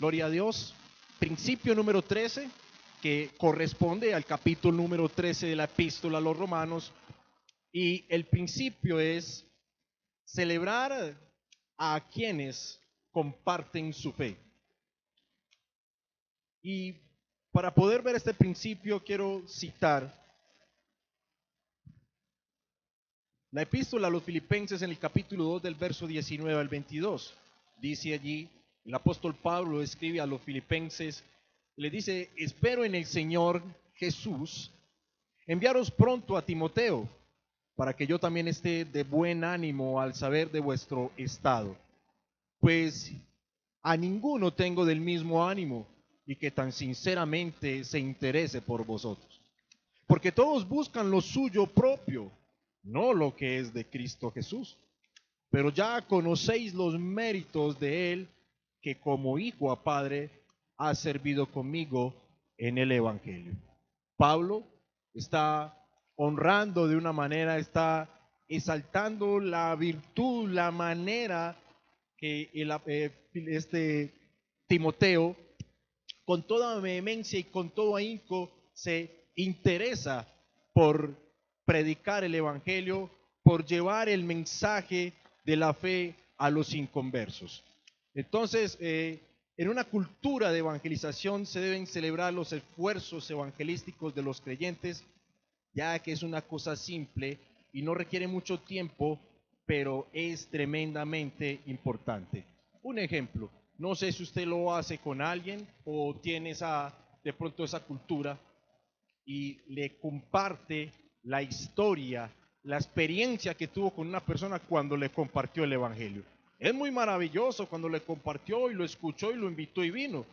Gloria a Dios. Principio número 13, que corresponde al capítulo número 13 de la epístola a los Romanos. Y el principio es celebrar a quienes comparten su fe. Y para poder ver este principio quiero citar la epístola a los Filipenses en el capítulo 2 del verso 19 al 22. Dice allí, el apóstol Pablo escribe a los Filipenses, le dice: espero en el Señor Jesús enviaros pronto a Timoteo, para que yo también esté de buen ánimo al saber de vuestro estado. Pues a ninguno tengo del mismo ánimo, y que tan sinceramente se interese por vosotros. Porque todos buscan lo suyo propio, no lo que es de Cristo Jesús. Pero ya conocéis los méritos de él, que como hijo a padre ha servido conmigo en el Evangelio. Pablo está honrando de una manera, está exaltando la virtud, la manera que Timoteo, con toda vehemencia y con todo ahínco, se interesa por predicar el Evangelio, por llevar el mensaje de la fe a los inconversos. Entonces, en una cultura de evangelización se deben celebrar los esfuerzos evangelísticos de los creyentes, ya que es una cosa simple y no requiere mucho tiempo, pero es tremendamente importante. Un ejemplo, no sé si usted lo hace con alguien o tiene de pronto esa cultura y le comparte la historia, la experiencia que tuvo con una persona cuando le compartió el Evangelio. Es muy maravilloso cuando le compartió y lo escuchó y lo invitó y vino,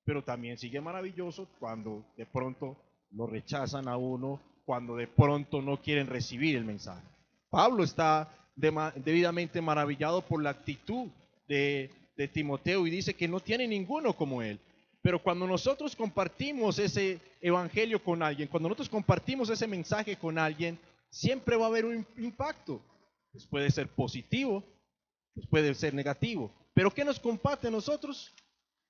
pero también sigue maravilloso cuando de pronto lo rechazan a uno, cuando de pronto no quieren recibir el mensaje. Pablo está debidamente maravillado por la actitud de Timoteo y dice que no tiene ninguno como él. Pero cuando nosotros compartimos ese evangelio con alguien, cuando nosotros compartimos ese mensaje con alguien, siempre va a haber un impacto. Pues puede ser positivo, pues puede ser negativo. Pero ¿qué nos comparte a nosotros?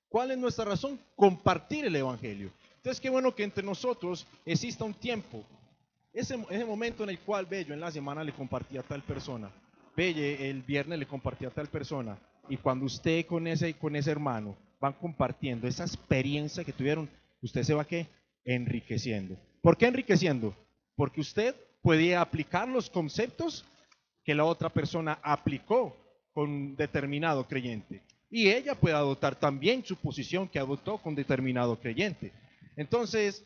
¿Cuál es nuestra razón? Compartir el evangelio. Entonces, qué bueno que entre nosotros exista un tiempo. Ese momento en el cual yo en la semana le compartí a tal persona, el viernes le compartí a tal persona, y cuando usted con ese hermano van compartiendo esa experiencia que tuvieron, usted se va ¿qué? Enriqueciendo. ¿Por qué enriqueciendo? Porque usted puede aplicar los conceptos que la otra persona aplicó con determinado creyente, y ella puede adoptar también su posición que adoptó con determinado creyente. Entonces,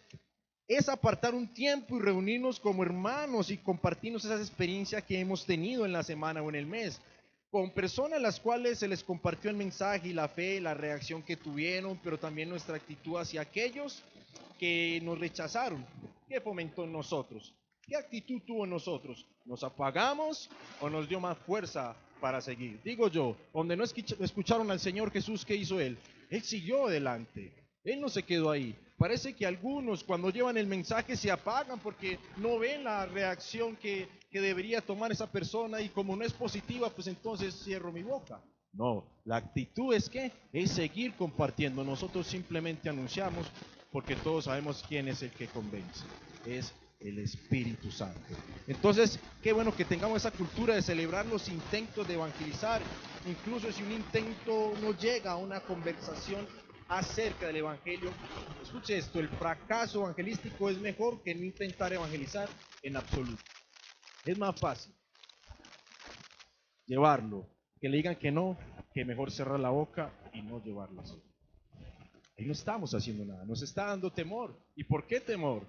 es apartar un tiempo y reunirnos como hermanos y compartirnos esas experiencias que hemos tenido en la semana o en el mes, con personas a las cuales se les compartió el mensaje y la fe, la reacción que tuvieron, pero también nuestra actitud hacia aquellos que nos rechazaron. ¿Qué fomentó en nosotros? ¿Qué actitud tuvo en nosotros? ¿Nos apagamos o nos dio más fuerza para seguir? Digo yo, donde no escucharon al Señor Jesús, ¿qué hizo Él? Él siguió adelante. Él no se quedó ahí. Parece que algunos cuando llevan el mensaje se apagan porque no ven la reacción que debería tomar esa persona, y como no es positiva, pues entonces cierro mi boca. No, la actitud es que es seguir compartiendo. Nosotros simplemente anunciamos porque todos sabemos quién es el que convence. Es el Espíritu Santo. Entonces, qué bueno que tengamos esa cultura de celebrar los intentos de evangelizar, incluso si un intento no llega a una conversación acerca del evangelio. Escuche esto: el fracaso evangelístico es mejor que no intentar evangelizar en absoluto. Es más fácil llevarlo, que le digan que no, que mejor cerrar la boca y no llevarlo así. Ahí no estamos haciendo nada, nos está dando temor. ¿Y por qué temor?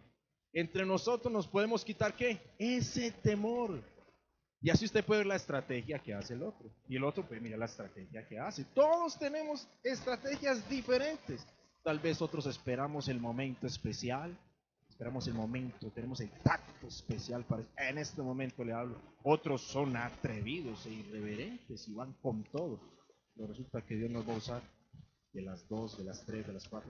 Entre nosotros nos podemos quitar ¿qué? Ese temor. Y así usted puede ver la estrategia que hace el otro. Y el otro puede mirar la estrategia que hace. Todos tenemos estrategias diferentes. Tal vez otros esperamos el momento especial. Esperamos el momento, tenemos el tacto especial para en este momento le hablo. Otros son atrevidos e irreverentes y van con todo. Pero resulta que Dios nos va a usar de las 2, de las 3, de las 4,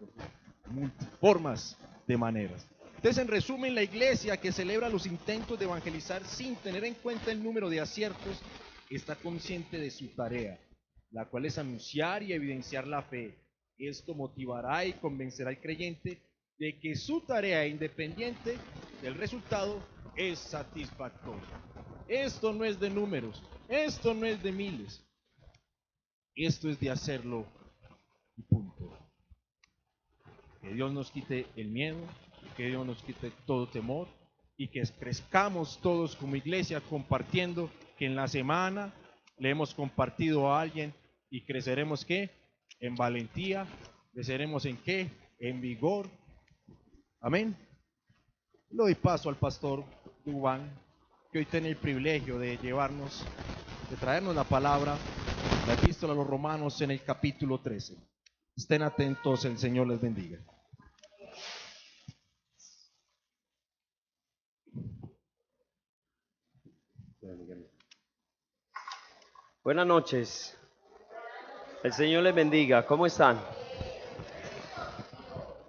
multiformas de maneras. Entonces, en resumen, la iglesia que celebra los intentos de evangelizar sin tener en cuenta el número de aciertos está consciente de su tarea, la cual es anunciar y evidenciar la fe, Esto motivará y convencerá al creyente de que su tarea, independiente del resultado, es satisfactoria. Esto no es de números, esto no es de miles, esto es de hacerlo y punto. Que Dios nos quite el miedo, que Dios nos quite todo temor y que crezcamos todos como iglesia compartiendo, que en la semana le hemos compartido a alguien y creceremos ¿qué? En valentía, creceremos en ¿qué? En vigor. Amén. Le doy paso al pastor Dubán, que hoy tiene el privilegio de llevarnos, de traernos la palabra, la epístola a los Romanos en el capítulo 13. Estén atentos, el Señor les bendiga. Buenas noches. El Señor les bendiga. ¿Cómo están?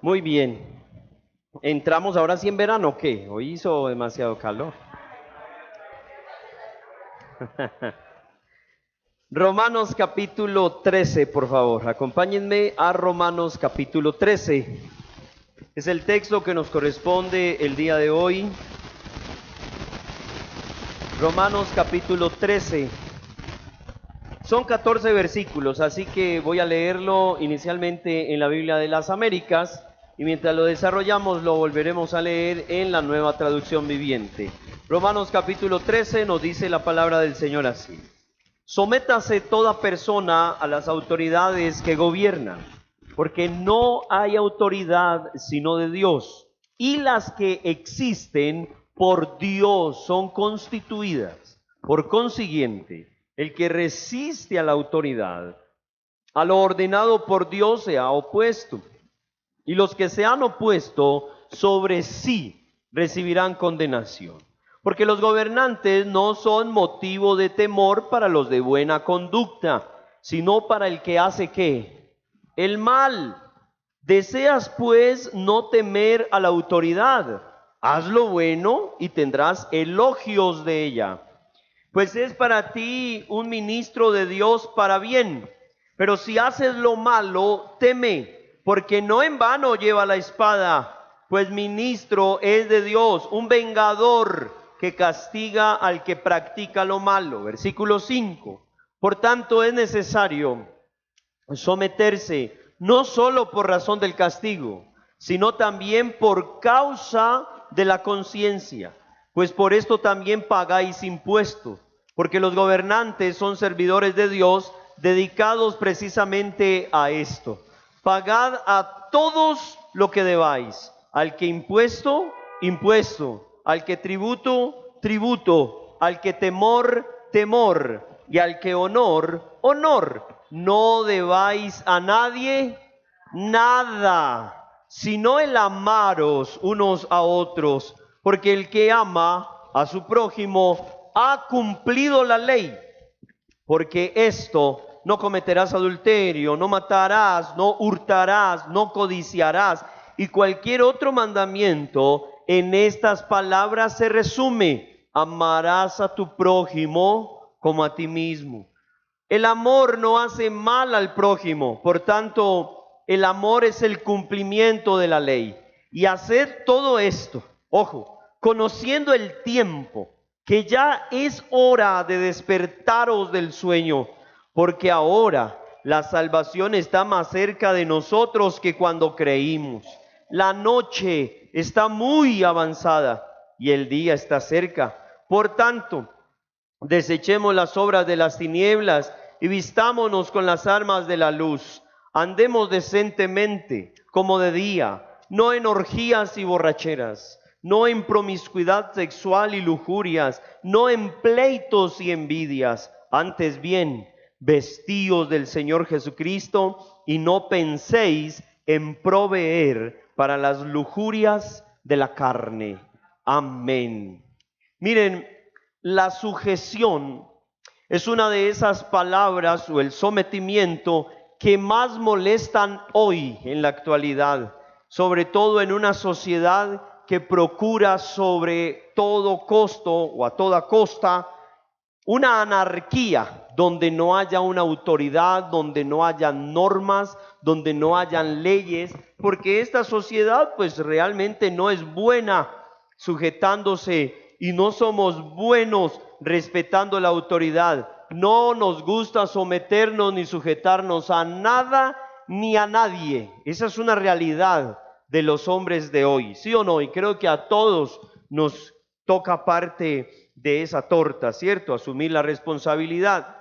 Muy bien. ¿Entramos ahora sí en verano o qué? Hoy hizo demasiado calor. Romanos capítulo 13, por favor. Acompáñenme a Romanos capítulo 13. Es el texto que nos corresponde el día de hoy. Romanos capítulo 13. Son 14 versículos, así que voy a leerlo inicialmente en la Biblia de las Américas y mientras lo desarrollamos lo volveremos a leer en la Nueva Traducción Viviente. Romanos capítulo 13 nos dice la palabra del Señor así: sométase toda persona a las autoridades que gobiernan, porque no hay autoridad sino de Dios, y las que existen por Dios son constituidas. Por consiguiente, el que resiste a la autoridad, a lo ordenado por Dios, se ha opuesto, y los que se han opuesto sobre sí recibirán condenación. Porque los gobernantes no son motivo de temor para los de buena conducta, sino para el que hace ¿qué? El mal. Deseas pues no temer a la autoridad, haz lo bueno y tendrás elogios de ella. Pues es para ti un ministro de Dios para bien. Pero si haces lo malo, teme, porque no en vano lleva la espada, pues ministro es de Dios, un vengador que castiga al que practica lo malo. Versículo 5. Por tanto es necesario someterse, no solo por razón del castigo, sino también por causa de la conciencia, pues por esto también pagáis impuestos, porque los gobernantes son servidores de Dios, dedicados precisamente a esto. Pagad a todos lo que debáis, al que impuesto, impuesto, al que tributo, tributo, al que temor, temor, y al que honor, honor. No debáis a nadie nada, sino el amaros unos a otros, porque el que ama a su prójimo ha cumplido la ley. Porque esto: no cometerás adulterio, no matarás, no hurtarás, no codiciarás, y cualquier otro mandamiento en estas palabras se resume: amarás a tu prójimo como a ti mismo. El amor no hace mal al prójimo, por tanto, el amor es el cumplimiento de la ley. Y haced todo esto, ojo, conociendo el tiempo, que ya es hora de despertaros del sueño, porque ahora la salvación está más cerca de nosotros que cuando creímos. La noche está muy avanzada y el día está cerca. Por tanto, desechemos las obras de las tinieblas y vistámonos con las armas de la luz. Andemos decentemente como de día, no en orgías y borracheras, no en promiscuidad sexual y lujurias, no en pleitos y envidias. Antes bien, vestíos del Señor Jesucristo y no penséis en proveer para las lujurias de la carne. Amén. Miren, la sujeción es una de esas palabras, o el sometimiento, que más molestan hoy en la actualidad, sobre todo en una sociedad que procura sobre todo costo o a toda costa una anarquía donde no haya una autoridad, donde no haya normas, donde no hayan leyes, porque esta sociedad pues realmente no es buena sujetándose y no somos buenos respetando la autoridad. No nos gusta someternos ni sujetarnos a nada ni a nadie. Esa es una realidad de los hombres de hoy, ¿sí o no? Y creo que a todos nos toca parte de esa torta, ¿cierto? Asumir la responsabilidad.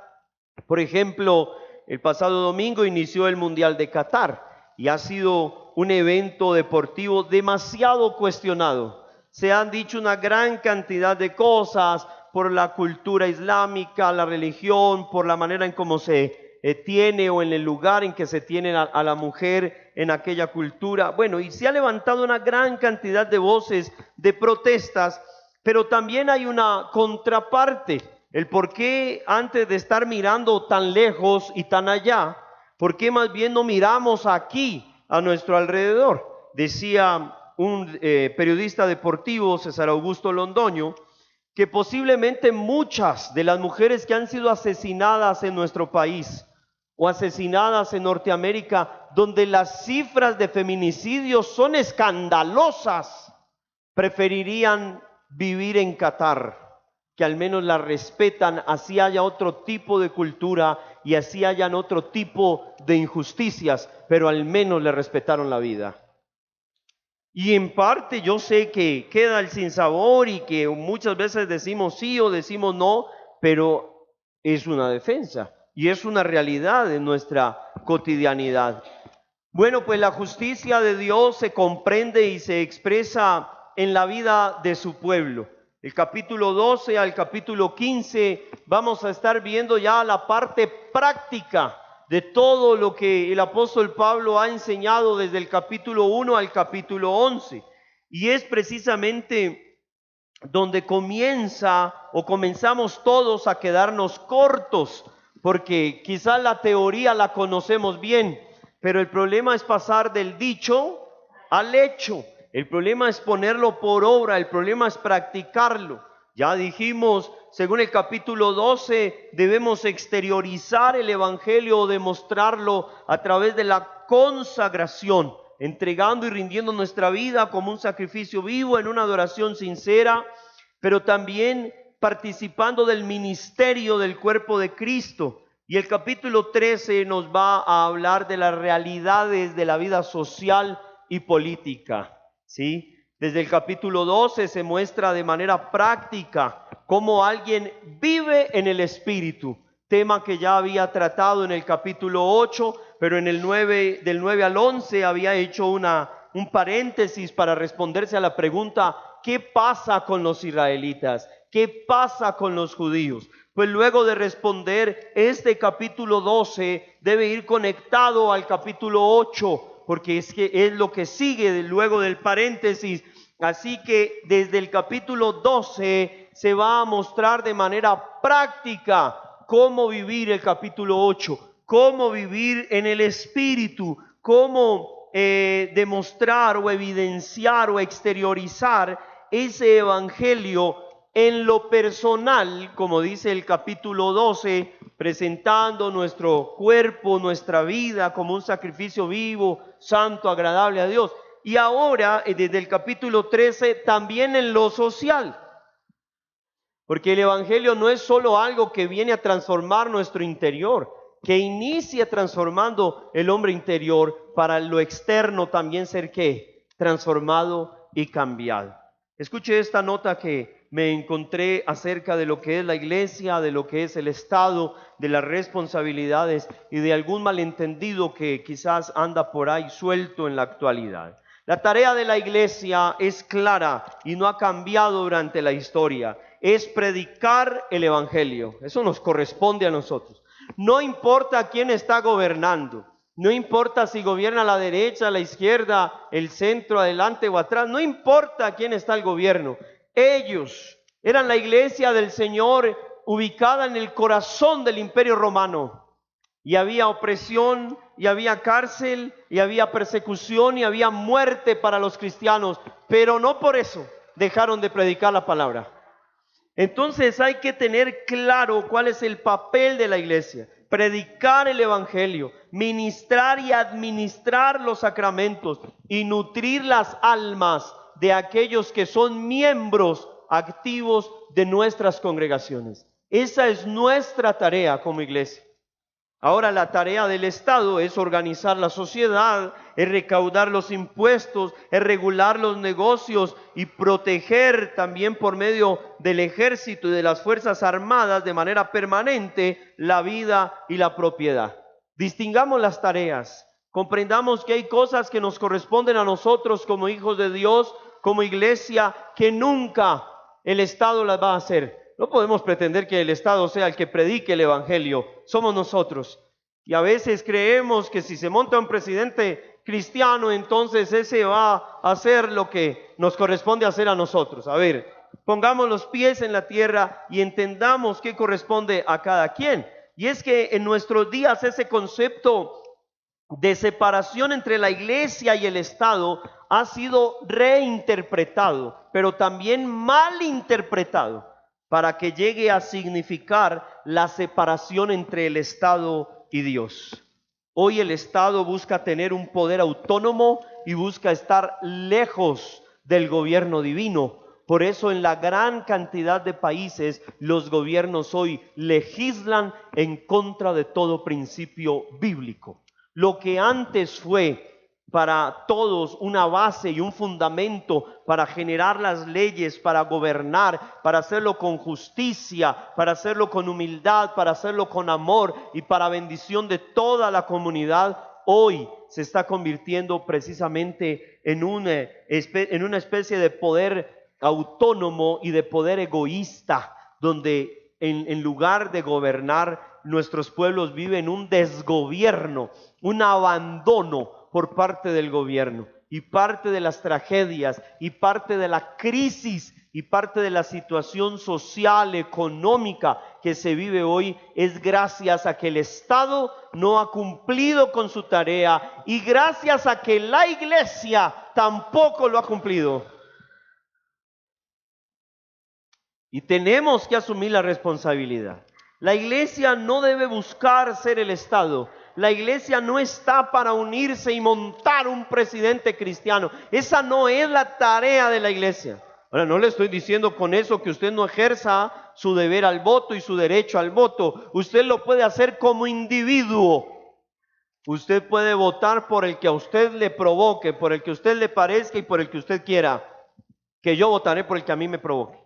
Por ejemplo, el pasado domingo inició el Mundial de Qatar y ha sido un evento deportivo demasiado cuestionado. Se han dicho una gran cantidad de cosas por la cultura islámica, la religión, por la manera en cómo se tiene o en el lugar en que se tiene a la mujer en aquella cultura. Bueno, y se ha levantado una gran cantidad de voces de protestas, pero también hay una contraparte. El por qué antes de estar mirando tan lejos y tan allá, ¿por qué más bien no miramos aquí a nuestro alrededor? Decía un periodista deportivo, César Augusto Londoño, que posiblemente muchas de las mujeres que han sido asesinadas en nuestro país o asesinadas en Norteamérica, donde las cifras de feminicidios son escandalosas, preferirían vivir en Qatar, que al menos la respetan, así haya otro tipo de cultura y así hayan otro tipo de injusticias, pero al menos le respetaron la vida. Y en parte yo sé que queda el sinsabor y que muchas veces decimos sí o decimos no, pero es una defensa y es una realidad en nuestra cotidianidad. Bueno, pues la justicia de Dios se comprende y se expresa en la vida de su pueblo. El capítulo 12 al capítulo 15 vamos a estar viendo ya la parte práctica de todo lo que el apóstol Pablo ha enseñado desde el capítulo 1 al capítulo 11. Y es precisamente donde comenzamos todos a quedarnos cortos, porque quizás la teoría la conocemos bien, pero el problema es pasar del dicho al hecho. El problema es ponerlo por obra, el problema es practicarlo. Ya dijimos, según el capítulo 12, debemos exteriorizar el evangelio o demostrarlo a través de la consagración, entregando y rindiendo nuestra vida como un sacrificio vivo en una adoración sincera, pero también participando del ministerio del cuerpo de Cristo. Y el capítulo 13 nos va a hablar de las realidades de la vida social y política, ¿sí? Desde el capítulo 12 se muestra de manera práctica cómo alguien vive en el Espíritu, tema que ya había tratado en el capítulo 8, pero en el 9, del 9 al 11 había hecho un paréntesis para responderse a la pregunta: ¿qué pasa con los israelitas? ¿Qué pasa con los judíos? Pues luego de responder, este capítulo 12 debe ir conectado al capítulo 8, porque es lo que sigue luego del paréntesis. Así que desde el capítulo 12 se va a mostrar de manera práctica cómo vivir el capítulo 8, cómo vivir en el Espíritu, cómo demostrar o evidenciar o exteriorizar ese evangelio en lo personal, como dice el capítulo 12, presentando nuestro cuerpo, nuestra vida como un sacrificio vivo, santo, agradable a Dios. Y ahora, desde el capítulo 13, también en lo social. Porque el evangelio no es solo algo que viene a transformar nuestro interior, que inicia transformando el hombre interior para lo externo también ser ¿qué? Transformado y cambiado. Escuche esta nota que me encontré acerca de lo que es la iglesia, de lo que es el Estado, de las responsabilidades y de algún malentendido que quizás anda por ahí suelto en la actualidad. La tarea de la iglesia es clara y no ha cambiado durante la historia. Es predicar el evangelio. Eso nos corresponde a nosotros. No importa quién está gobernando. No importa si gobierna la derecha, la izquierda, el centro, adelante o atrás. No importa quién está el gobierno. Ellos eran la iglesia del Señor ubicada en el corazón del Imperio Romano. Y había opresión, y había cárcel, y había persecución, y había muerte para los cristianos. Pero no por eso dejaron de predicar la palabra. Entonces hay que tener claro cuál es el papel de la iglesia. Predicar el evangelio, ministrar y administrar los sacramentos y nutrir las almas de aquellos que son miembros activos de nuestras congregaciones. Esa es nuestra tarea como iglesia. Ahora la tarea del Estado es organizar la sociedad, es recaudar los impuestos, es regular los negocios y proteger también por medio del ejército y de las fuerzas armadas de manera permanente la vida y la propiedad. Distingamos las tareas, comprendamos que hay cosas que nos corresponden a nosotros como hijos de Dios, como iglesia, que nunca el Estado las va a hacer. No podemos pretender que el Estado sea el que predique el evangelio, somos nosotros. Y a veces creemos que si se monta un presidente cristiano, entonces ese va a hacer lo que nos corresponde hacer a nosotros. A ver, pongamos los pies en la tierra y entendamos qué corresponde a cada quien. Y es que en nuestros días ese concepto de separación entre la iglesia y el Estado ha sido reinterpretado, pero también malinterpretado, para que llegue a significar la separación entre el Estado y Dios. Hoy el Estado busca tener un poder autónomo y busca estar lejos del gobierno divino. Por eso en la gran cantidad de países los gobiernos hoy legislan en contra de todo principio bíblico. Lo que antes fue para todos una base y un fundamento para generar las leyes, para gobernar, para hacerlo con justicia, para hacerlo con humildad, para hacerlo con amor y para bendición de toda la comunidad, hoy se está convirtiendo precisamente en una especie de poder autónomo y de poder egoísta, donde en lugar de gobernar, nuestros pueblos viven un desgobierno, un abandono por parte del gobierno. Y parte de las tragedias y parte de la crisis y parte de la situación social, económica que se vive hoy es gracias a que el Estado no ha cumplido con su tarea y gracias a que la iglesia tampoco lo ha cumplido. Y tenemos que asumir la responsabilidad. La iglesia no debe buscar ser el Estado. La iglesia no está para unirse y montar un presidente cristiano. Esa no es la tarea de la iglesia. Ahora, no le estoy diciendo con eso que usted no ejerza su deber al voto y su derecho al voto. Usted lo puede hacer como individuo. Usted puede votar por el que a usted le provoque, por el que a usted le parezca y por el que usted quiera. Que yo votaré por el que a mí me provoque.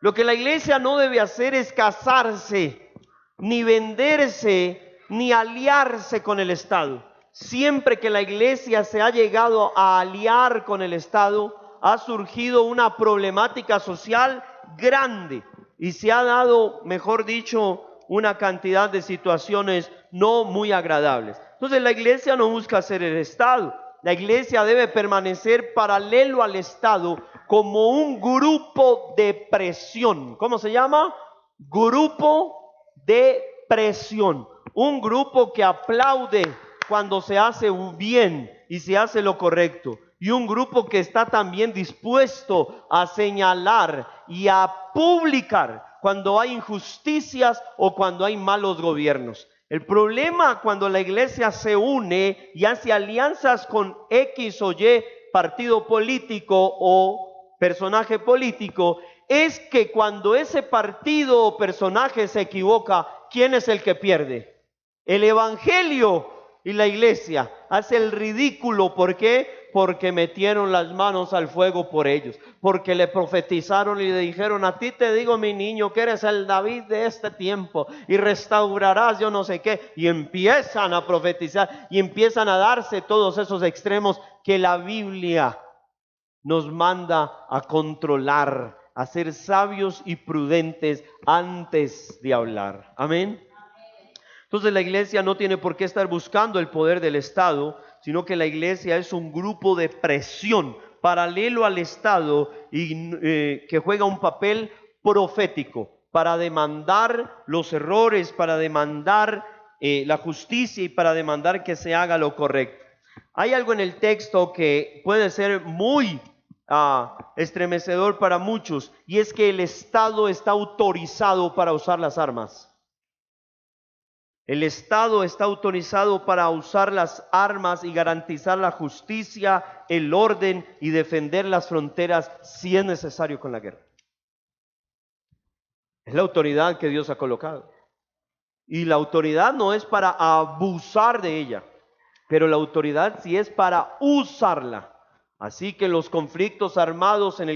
Lo que la iglesia no debe hacer es casarse, ni venderse, ni aliarse con el Estado. Siempre que la iglesia se ha llegado a aliar con el Estado, ha surgido una problemática social grande y se ha dado, mejor dicho, una cantidad de situaciones no muy agradables. Entonces la iglesia no busca ser el Estado. La iglesia debe permanecer paralelo al Estado como un grupo de presión. ¿Cómo se llama? Grupo de presión. Un grupo que aplaude cuando se hace bien y se hace lo correcto. Y un grupo que está también dispuesto a señalar y a publicar cuando hay injusticias o cuando hay malos gobiernos. El problema cuando la iglesia se une y hace alianzas con X o Y partido político o personaje político es que cuando ese partido o personaje se equivoca, ¿quién es el que pierde? El evangelio y la iglesia hace el ridículo. ¿Por qué? Porque metieron las manos al fuego por ellos, porque le profetizaron y le dijeron: a ti te digo, mi niño, que eres el David de este tiempo y restaurarás yo no sé qué, y empiezan a profetizar y empiezan a darse todos esos extremos que la Biblia nos manda a controlar, a ser sabios y prudentes antes de hablar. Amén. Entonces la iglesia no tiene por qué estar buscando el poder del Estado, sino que la iglesia es un grupo de presión paralelo al Estado y que juega un papel profético para demandar los errores, para demandar la justicia y para demandar que se haga lo correcto. Hay algo en el texto que puede ser muy estremecedor para muchos, y es que el Estado está autorizado para usar las armas. El Estado está autorizado para usar las armas y garantizar la justicia, el orden y defender las fronteras si es necesario con la guerra. Es la autoridad que Dios ha colocado. Y la autoridad no es para abusar de ella, pero la autoridad sí es para usarla. Así que los conflictos armados en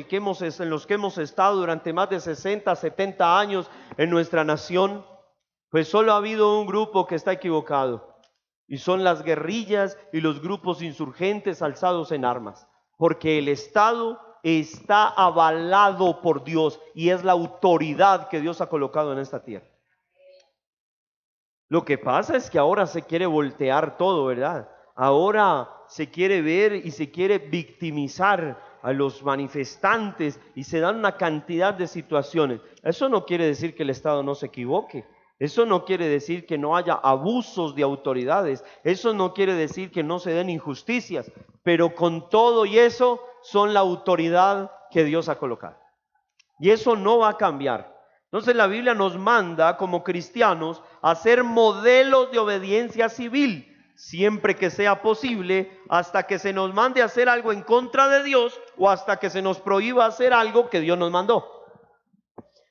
los que hemos estado durante más de 60, 70 años en nuestra nación, pues solo ha habido un grupo que está equivocado, y son las guerrillas y los grupos insurgentes alzados en armas, porque el Estado está avalado por Dios y es la autoridad que Dios ha colocado en esta tierra. Lo que pasa es que ahora se quiere voltear todo, ¿verdad? Ahora se quiere ver y se quiere victimizar a los manifestantes y se dan una cantidad de situaciones. Eso no quiere decir que el Estado no se equivoque. Eso no quiere decir que no haya abusos de autoridades. Eso no quiere decir que no se den injusticias. Pero con todo y eso son la autoridad que Dios ha colocado. Y eso no va a cambiar. Entonces la Biblia nos manda como cristianos a ser modelos de obediencia civil, siempre que sea posible, hasta que se nos mande a hacer algo en contra de Dios o hasta que se nos prohíba hacer algo que Dios nos mandó.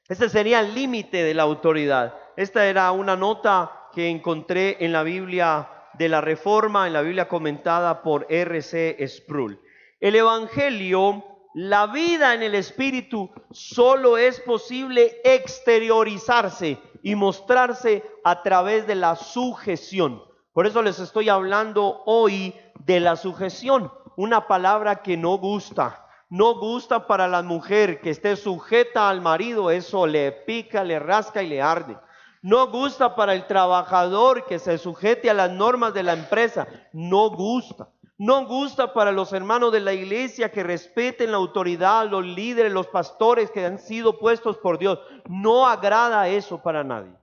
Ese sería el límite de la autoridad. Esta era una nota que encontré en la Biblia de la Reforma, en la Biblia comentada por R.C. Sproul. El Evangelio, la vida en el Espíritu, solo es posible exteriorizarse y mostrarse a través de la sujeción. Por eso les estoy hablando hoy de la sujeción, una palabra que no gusta. No gusta para la mujer que esté sujeta al marido, eso le pica, le rasca y le arde. No gusta para el trabajador que se sujete a las normas de la empresa, no gusta. No gusta para los hermanos de la iglesia que respeten la autoridad, los líderes, los pastores que han sido puestos por Dios. No agrada eso para nadie.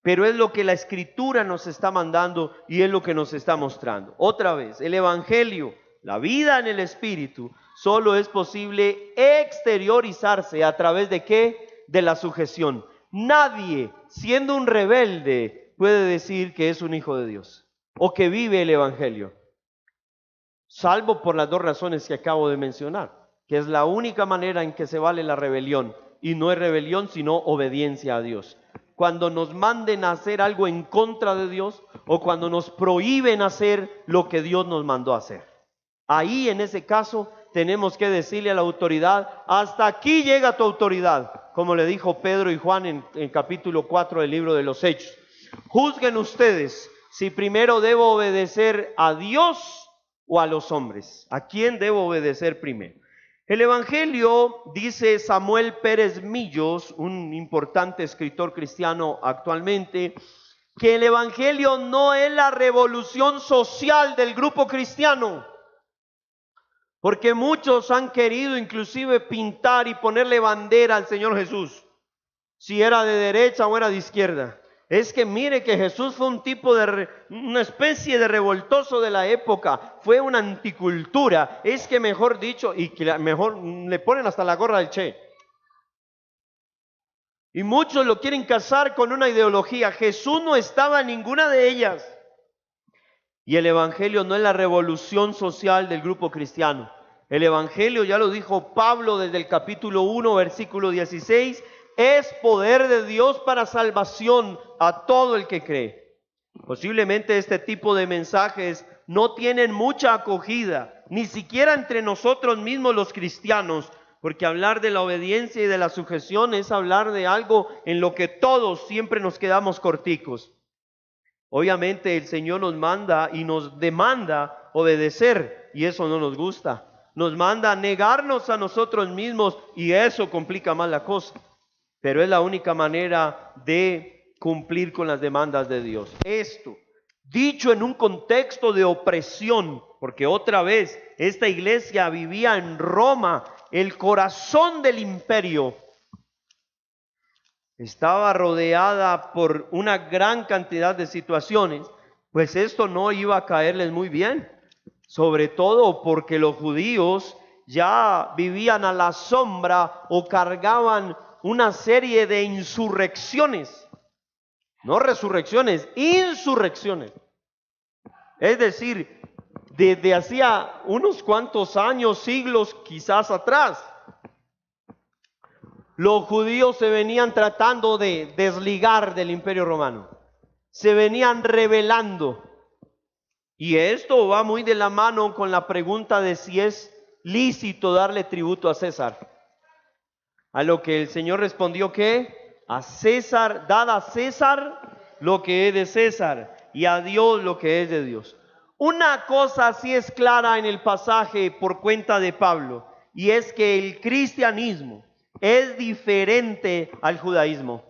Pero es lo que la Escritura nos está mandando y es lo que nos está mostrando. Otra vez, el Evangelio, la vida en el Espíritu, solo es posible exteriorizarse a través de ¿qué? De la sujeción. Nadie, siendo un rebelde, puede decir que es un hijo de Dios o que vive el Evangelio, salvo por las dos razones que acabo de mencionar, que es la única manera en que se vale la rebelión, y no es rebelión sino obediencia a Dios. Cuando nos manden a hacer algo en contra de Dios o cuando nos prohíben hacer lo que Dios nos mandó a hacer. Ahí en ese caso tenemos que decirle a la autoridad, hasta aquí llega tu autoridad, como le dijo Pedro y Juan en capítulo 4 del libro de los Hechos. Juzguen ustedes si primero debo obedecer a Dios o a los hombres. ¿A quién debo obedecer primero? El Evangelio, dice Samuel Pérez Millos, un importante escritor cristiano actualmente, que el Evangelio no es la revolución social del grupo cristiano, porque muchos han querido inclusive pintar y ponerle bandera al Señor Jesús, si era de derecha o era de izquierda. Es que mire que Jesús fue un tipo de, una especie de revoltoso de la época, fue una anticultura, es que mejor dicho, y que mejor le ponen hasta la gorra del Che. Y muchos lo quieren casar con una ideología. Jesús no estaba en ninguna de ellas. Y el Evangelio no es la revolución social del grupo cristiano. El Evangelio, ya lo dijo Pablo desde el capítulo 1, versículo 16, es poder de Dios para salvación a todo el que cree. Posiblemente este tipo de mensajes no tienen mucha acogida, ni siquiera entre nosotros mismos los cristianos, porque hablar de la obediencia y de la sujeción es hablar de algo en lo que todos siempre nos quedamos corticos. Obviamente el Señor nos manda y nos demanda obedecer, y eso no nos gusta. Nos manda a negarnos a nosotros mismos y eso complica más la cosa. Pero es la única manera de cumplir con las demandas de Dios. Esto, dicho en un contexto de opresión, porque otra vez esta iglesia vivía en Roma, el corazón del imperio. Estaba rodeada por una gran cantidad de situaciones, pues esto no iba a caerles muy bien, sobre todo porque los judíos ya vivían a la sombra o cargaban una serie de insurrecciones, no resurrecciones, insurrecciones. Es decir, desde hacía unos cuantos años, siglos quizás atrás, los judíos se venían tratando de desligar del Imperio Romano, se venían rebelando. Y esto va muy de la mano con la pregunta de si es lícito darle tributo a César. A lo que el Señor respondió que a César, dad a César lo que es de César y a Dios lo que es de Dios. Una cosa sí es clara en el pasaje por cuenta de Pablo, y es que el cristianismo es diferente al judaísmo.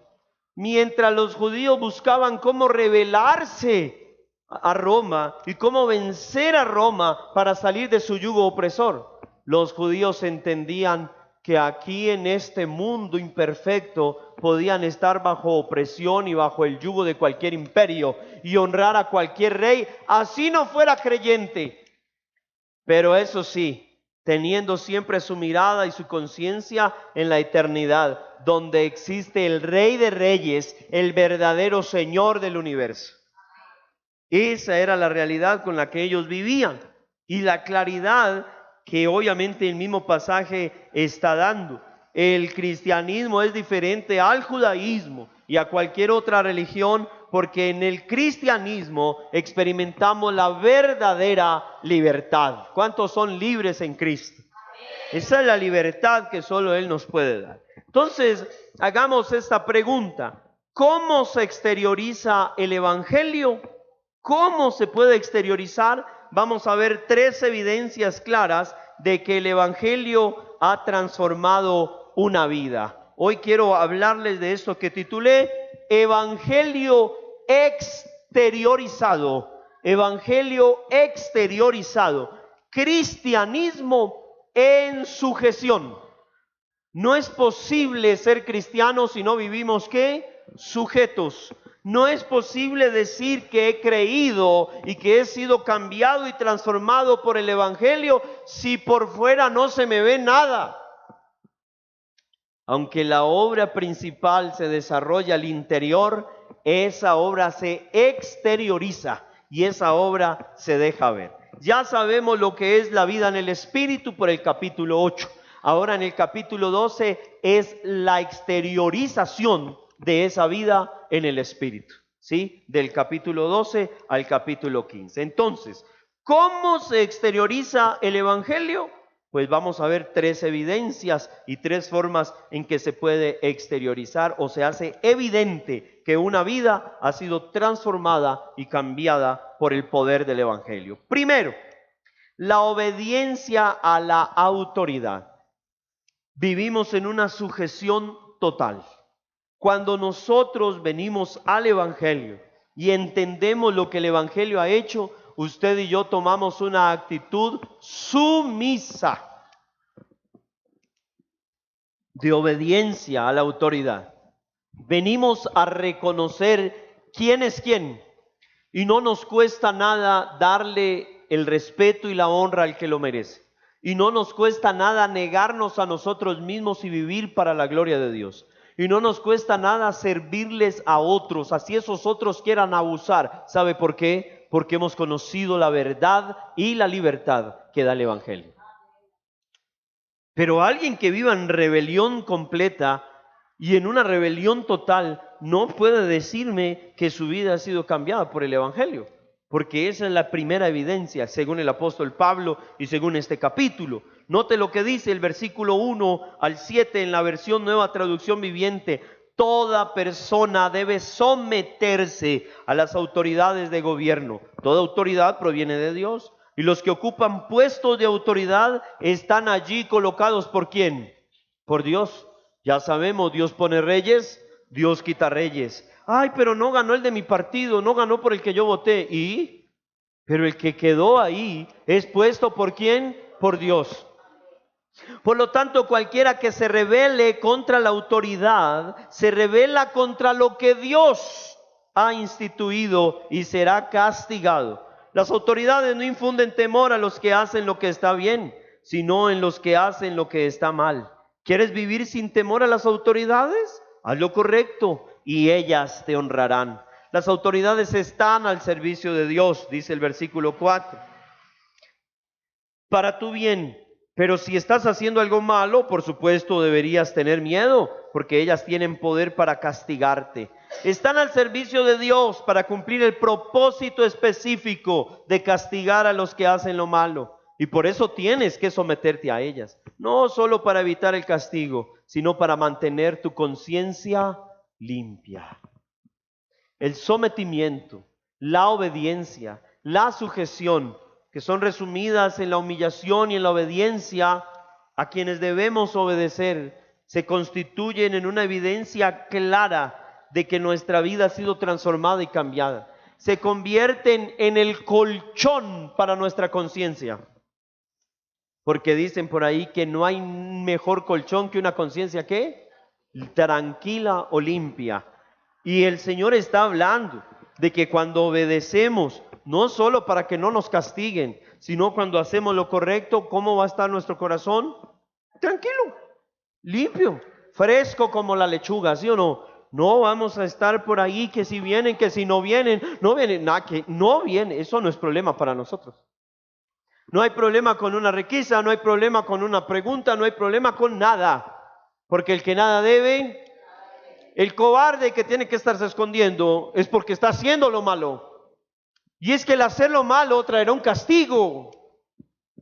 Mientras los judíos buscaban cómo rebelarse a Roma y cómo vencer a Roma para salir de su yugo opresor, los judíos entendían que aquí en este mundo imperfecto podían estar bajo opresión y bajo el yugo de cualquier imperio y honrar a cualquier rey, así no fuera creyente. Pero eso sí, teniendo siempre su mirada y su conciencia en la eternidad, donde existe el Rey de Reyes, el verdadero Señor del universo. Esa era la realidad con la que ellos vivían y la claridad que obviamente el mismo pasaje está dando. El cristianismo es diferente al judaísmo y a cualquier otra religión, porque en el cristianismo experimentamos la verdadera libertad. ¿Cuántos son libres en Cristo? Esa es la libertad que solo Él nos puede dar. Entonces, hagamos esta pregunta: ¿cómo se exterioriza el evangelio? ¿Cómo se puede exteriorizar? Vamos a ver 3 evidencias claras de que el evangelio ha transformado una vida. Hoy quiero hablarles de esto que titulé Evangelio exteriorizado. Evangelio exteriorizado. Cristianismo en sujeción. No es posible ser cristianos si no vivimos ¿qué? Sujetos. No es posible decir que he creído y que he sido cambiado y transformado por el evangelio si por fuera no se me ve nada. Aunque la obra principal se desarrolla al interior, esa obra se exterioriza y esa obra se deja ver. Ya sabemos lo que es la vida en el Espíritu por el capítulo 8. Ahora en el capítulo 12 es la exteriorización de esa vida en el Espíritu, ¿sí? Del capítulo 12 al capítulo 15. Entonces, ¿cómo se exterioriza el evangelio? Pues vamos a ver 3 evidencias y 3 formas en que se puede exteriorizar o se hace evidente que una vida ha sido transformada y cambiada por el poder del evangelio. Primero, la obediencia a la autoridad. Vivimos en una sujeción total. Cuando nosotros venimos al evangelio y entendemos lo que el evangelio ha hecho, usted y yo tomamos una actitud sumisa de obediencia a la autoridad. Venimos a reconocer quién es quién y no nos cuesta nada darle el respeto y la honra al que lo merece. Y no nos cuesta nada negarnos a nosotros mismos y vivir para la gloria de Dios. Y no nos cuesta nada servirles a otros, así esos otros quieran abusar. ¿Sabe por qué? Porque hemos conocido la verdad y la libertad que da el evangelio. Pero alguien que viva en rebelión completa y en una rebelión total no puede decirme que su vida ha sido cambiada por el evangelio, porque esa es la primera evidencia según el apóstol Pablo y según este capítulo. Note lo que dice el versículo 1 al 7 en la versión Nueva Traducción Viviente: toda persona debe someterse a las autoridades de gobierno. Toda autoridad proviene de Dios. Y los que ocupan puestos de autoridad están allí colocados ¿por quién? Por Dios. Ya sabemos, Dios pone reyes, Dios quita reyes. Ay, pero no ganó el de mi partido, no ganó por el que yo voté. ¿Y? Pero el que quedó ahí es puesto ¿por quién? Por Dios. Por lo tanto, cualquiera que se rebele contra la autoridad, se rebela contra lo que Dios ha instituido y será castigado. Las autoridades no infunden temor a los que hacen lo que está bien, sino en los que hacen lo que está mal. ¿Quieres vivir sin temor a las autoridades? Haz lo correcto y ellas te honrarán. Las autoridades están al servicio de Dios, dice el versículo 4, para tu bien. Pero si estás haciendo algo malo, por supuesto deberías tener miedo, porque ellas tienen poder para castigarte. Están al servicio de Dios para cumplir el propósito específico de castigar a los que hacen lo malo. Y por eso tienes que someterte a ellas. No solo para evitar el castigo, sino para mantener tu conciencia limpia. El sometimiento, la obediencia, la sujeción, que son resumidas en la humillación y en la obediencia a quienes debemos obedecer, se constituyen en una evidencia clara de que nuestra vida ha sido transformada y cambiada. Se convierten en el colchón para nuestra conciencia. Porque dicen por ahí que no hay mejor colchón que una conciencia, ¿qué? Tranquila o limpia. Y el Señor está hablando de que cuando obedecemos, no solo para que no nos castiguen, sino cuando hacemos lo correcto, ¿cómo va a estar nuestro corazón? Tranquilo, limpio, fresco como la lechuga, ¿sí o no? No vamos a estar por ahí que si vienen, que si no vienen, nada, que no viene, eso no es problema para nosotros. No hay problema con una requisa, no hay problema con una pregunta, no hay problema con nada, porque el que nada debe, el cobarde que tiene que estarse escondiendo es porque está haciendo lo malo. Y es que el hacer lo malo traerá un castigo,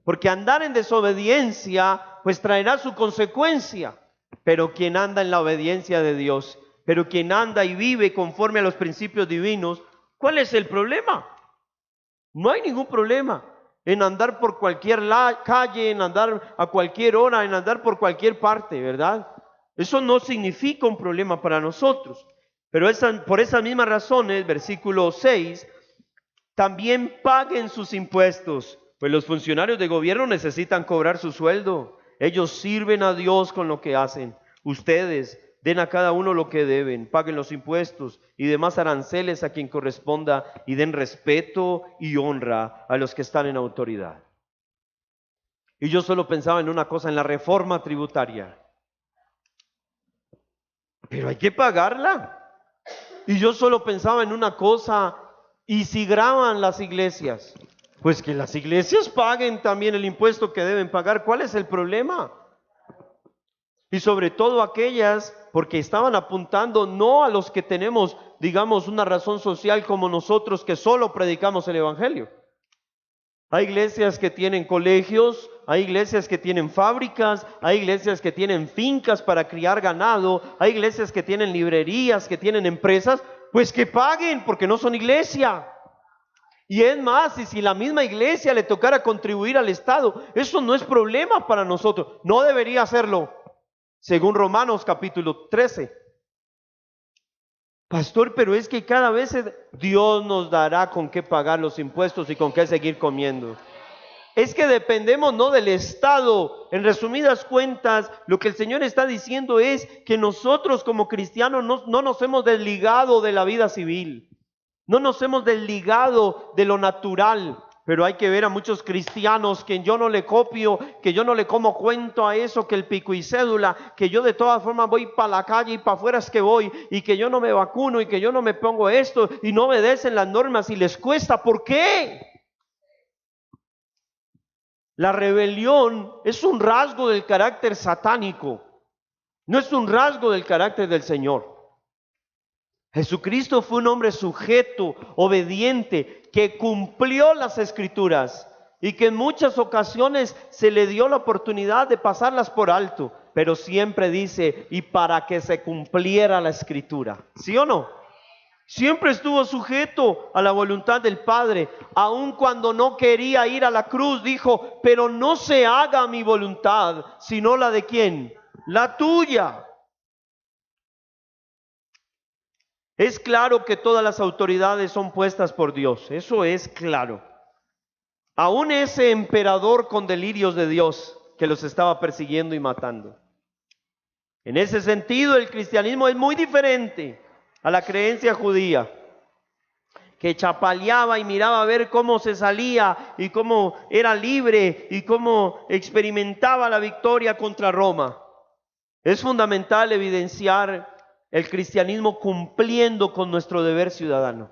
porque andar en desobediencia pues traerá su consecuencia. Pero quien anda en la obediencia de Dios, pero quien anda y vive conforme a los principios divinos, ¿cuál es el problema? No hay ningún problema en andar por cualquier calle, en andar a cualquier hora, en andar por cualquier parte, ¿verdad? Eso no significa un problema para nosotros. Pero por esa misma razón, el versículo 6, también paguen sus impuestos, pues los funcionarios de gobierno necesitan cobrar su sueldo. Ellos sirven a Dios con lo que hacen. Ustedes den a cada uno lo que deben, paguen los impuestos y demás aranceles a quien corresponda y den respeto y honra a los que están en autoridad. Y yo solo pensaba en una cosa, en la reforma tributaria. Pero hay que pagarla. Y yo solo pensaba en una cosa, y si graban las iglesias, pues que las iglesias paguen también el impuesto que deben pagar. ¿Cuál es el problema? Y sobre todo aquellas, porque estaban apuntando no a los que tenemos, digamos, una razón social como nosotros que solo predicamos el evangelio. Hay iglesias que tienen colegios, hay iglesias que tienen fábricas, hay iglesias que tienen fincas para criar ganado, hay iglesias que tienen librerías, que tienen empresas, pues que paguen porque no son iglesia. Y es más, y si la misma iglesia le tocara contribuir al Estado, eso no es problema para nosotros, no debería hacerlo, según Romanos capítulo 13. Pastor, pero es que cada vez Dios nos dará con qué pagar los impuestos y con qué seguir comiendo. Es que dependemos no del Estado. En resumidas cuentas, lo que el Señor está diciendo es que nosotros como cristianos no nos hemos desligado de la vida civil. No nos hemos desligado de lo natural. Pero hay que ver a muchos cristianos que yo no le copio, que yo no le como cuento a eso, que el pico y cédula, que yo de todas formas voy para la calle y para afuera es que voy, y que yo no me vacuno y que yo no me pongo esto y no obedecen las normas y les cuesta. ¿Por qué? La rebelión es un rasgo del carácter satánico, no es un rasgo del carácter del Señor. Jesucristo fue un hombre sujeto, obediente, que cumplió las Escrituras y que en muchas ocasiones se le dio la oportunidad de pasarlas por alto, pero siempre dice, y para que se cumpliera la Escritura. ¿Sí o no? Siempre estuvo sujeto a la voluntad del Padre, aun cuando no quería ir a la cruz, dijo, pero no se haga mi voluntad, sino la de ¿quién? La tuya. Es claro que todas las autoridades son puestas por Dios, eso es claro. Aún ese emperador con delirios de Dios que los estaba persiguiendo y matando. En ese sentido, el cristianismo es muy diferente a la creencia judía. que chapaleaba y miraba a ver cómo se salía y cómo era libre y cómo experimentaba la victoria contra Roma. Es fundamental evidenciar el cristianismo cumpliendo con nuestro deber ciudadano,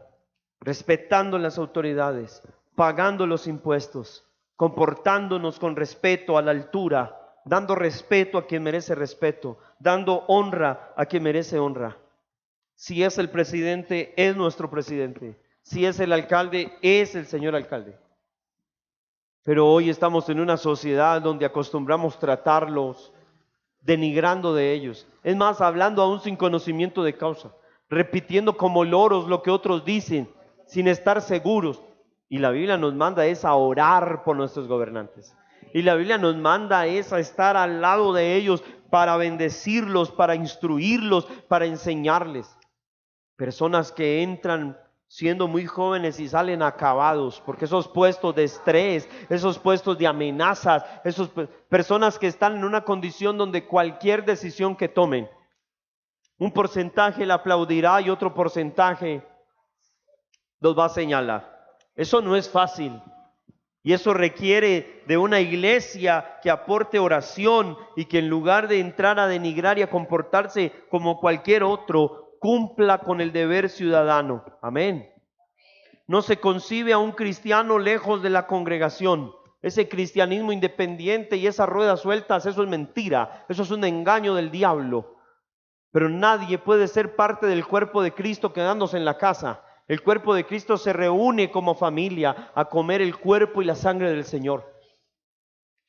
respetando las autoridades, pagando los impuestos, comportándonos con respeto, a la altura, dando respeto a quien merece respeto, dando honra a quien merece honra. Si es el presidente, es nuestro presidente. Si es el alcalde, es el señor alcalde. Pero hoy estamos en una sociedad donde acostumbramos tratarlos denigrando de ellos. Es más, hablando aún sin conocimiento de causa, repitiendo como loros lo que otros dicen, sin estar seguros. Y la Biblia nos manda es a orar por nuestros gobernantes. Y la Biblia nos manda es a estar al lado de ellos para bendecirlos, para instruirlos, para enseñarles. Personas que entran siendo muy jóvenes y salen acabados, porque esos puestos de estrés, esos puestos de amenazas, personas que están en una condición donde cualquier decisión que tomen, un porcentaje la aplaudirá y otro porcentaje los va a señalar. Eso no es fácil. Y eso requiere de una iglesia que aporte oración y que en lugar de entrar a denigrar y a comportarse como cualquier otro, cumpla con el deber ciudadano. Amén. No se concibe a un cristiano lejos de la congregación. Ese cristianismo independiente y esas ruedas sueltas, eso es mentira. Eso es un engaño del diablo. Pero nadie puede ser parte del cuerpo de Cristo quedándose en la casa. El cuerpo de Cristo se reúne como familia a comer el cuerpo y la sangre del Señor.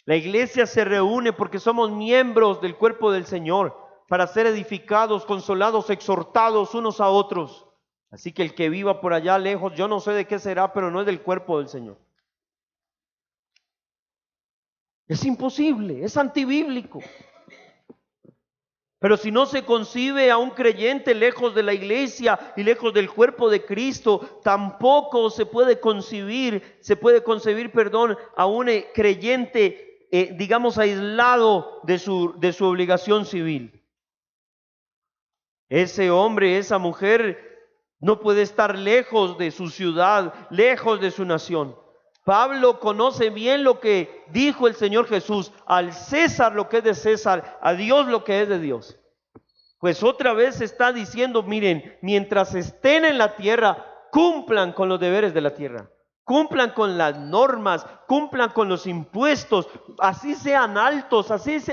La iglesia se reúne porque somos miembros del cuerpo del Señor para ser edificados, consolados, exhortados unos a otros. Así que el que viva por allá lejos, yo no sé de qué será, pero no es del cuerpo del Señor. Es imposible, es antibíblico. Pero si no se concibe a un creyente lejos de la iglesia y lejos del cuerpo de Cristo, tampoco se puede concebir, a un creyente, digamos, aislado de su obligación civil. Ese hombre, esa mujer, no puede estar lejos de su ciudad, lejos de su nación. Pablo conoce bien lo que dijo el Señor Jesús: al César lo que es de César, a Dios lo que es de Dios. Pues otra vez está diciendo, miren, mientras estén en la tierra, cumplan con los deberes de la tierra, cumplan con las normas, cumplan con los impuestos, así sean altos,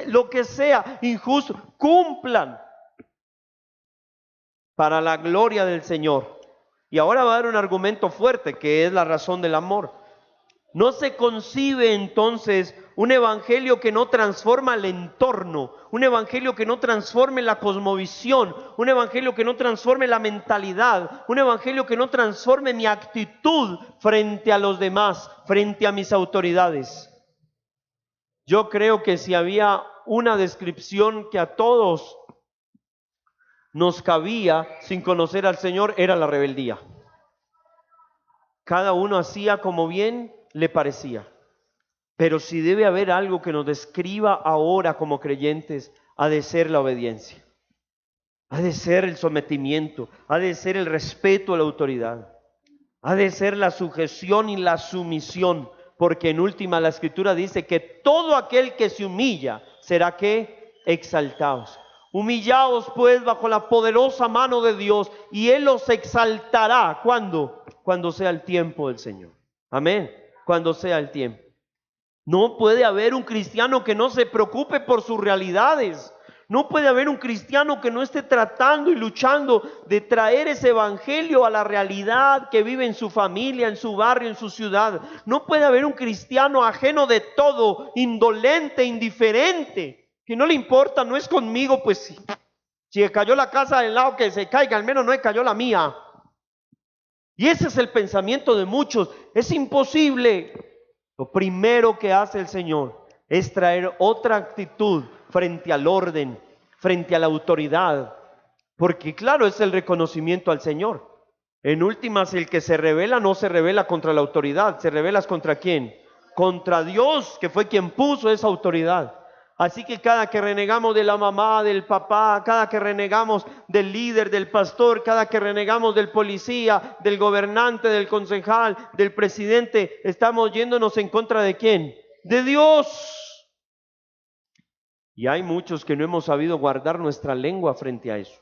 lo que sea injusto, cumplan para la gloria del Señor. Y ahora va a dar un argumento fuerte, que es la razón del amor. No se concibe entonces un evangelio que no transforma el entorno, un evangelio que no transforme la cosmovisión, un evangelio que no transforme la mentalidad, un evangelio que no transforme mi actitud frente a los demás, frente a mis autoridades. Yo creo que si había una descripción que a todos nos cabía sin conocer al Señor, era la rebeldía. Cada uno hacía como bien le parecía. Pero si debe haber algo que nos describa ahora como creyentes, ha de ser la obediencia, ha de ser el sometimiento, ha de ser el respeto a la autoridad, ha de ser la sujeción y la sumisión, porque en última la Escritura dice que todo aquel que se humilla será ¿qué? Exaltados. Humillaos pues bajo la poderosa mano de Dios y Él los exaltará. ¿Cuándo? Cuando sea el tiempo del Señor. Amén. Cuando sea el tiempo. No puede haber un cristiano que no se preocupe por sus realidades. No puede haber un cristiano que no esté tratando y luchando de traer ese evangelio a la realidad que vive en su familia, en su barrio, en su ciudad. No puede haber un cristiano ajeno de todo, indolente, indiferente, que no le importa, no es conmigo, pues sí. Si cayó la casa del lado, que se caiga, al menos no cayó la mía. Y ese es el pensamiento de muchos. Es imposible. Lo primero que hace el Señor es traer otra actitud frente al orden, frente a la autoridad. Porque claro, es el reconocimiento al Señor. En últimas, el que se rebela no se rebela contra la autoridad. ¿Se rebela contra quién? Contra Dios, que fue quien puso esa autoridad. Así que cada que renegamos de la mamá, del papá, cada que renegamos del líder, del pastor, cada que renegamos del policía, del gobernante, del concejal, del presidente, estamos yéndonos en contra ¿de quién? De Dios. Y hay muchos que no hemos sabido guardar nuestra lengua frente a eso.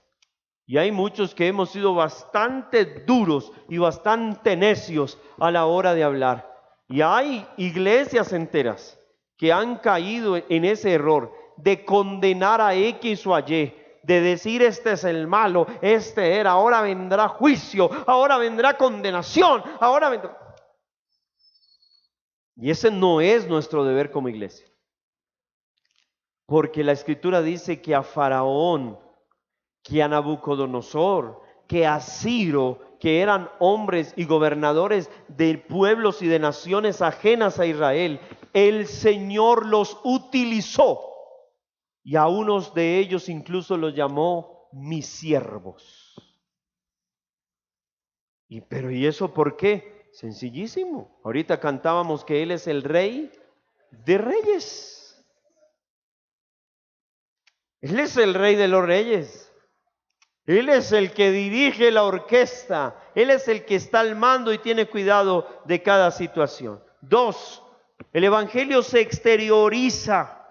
Y hay muchos que hemos sido bastante duros y bastante necios a la hora de hablar. Y hay iglesias enteras que han caído en ese error de condenar a X o a Y, de decir este es el malo, este era, ahora vendrá juicio, ahora vendrá condenación, ahora vendrá... Y ese no es nuestro deber como iglesia. Porque la Escritura dice que a Faraón, que a Nabucodonosor, que a Ciro, que eran hombres y gobernadores de pueblos y de naciones ajenas a Israel, el Señor los utilizó y a unos de ellos incluso los llamó mis siervos. Pero ¿y eso por qué? Sencillísimo. Ahorita cantábamos que Él es el Rey de Reyes. Él es el Rey de los Reyes. Él es el que dirige la orquesta. Él es el que está al mando y tiene cuidado de cada situación. 2, el evangelio se exterioriza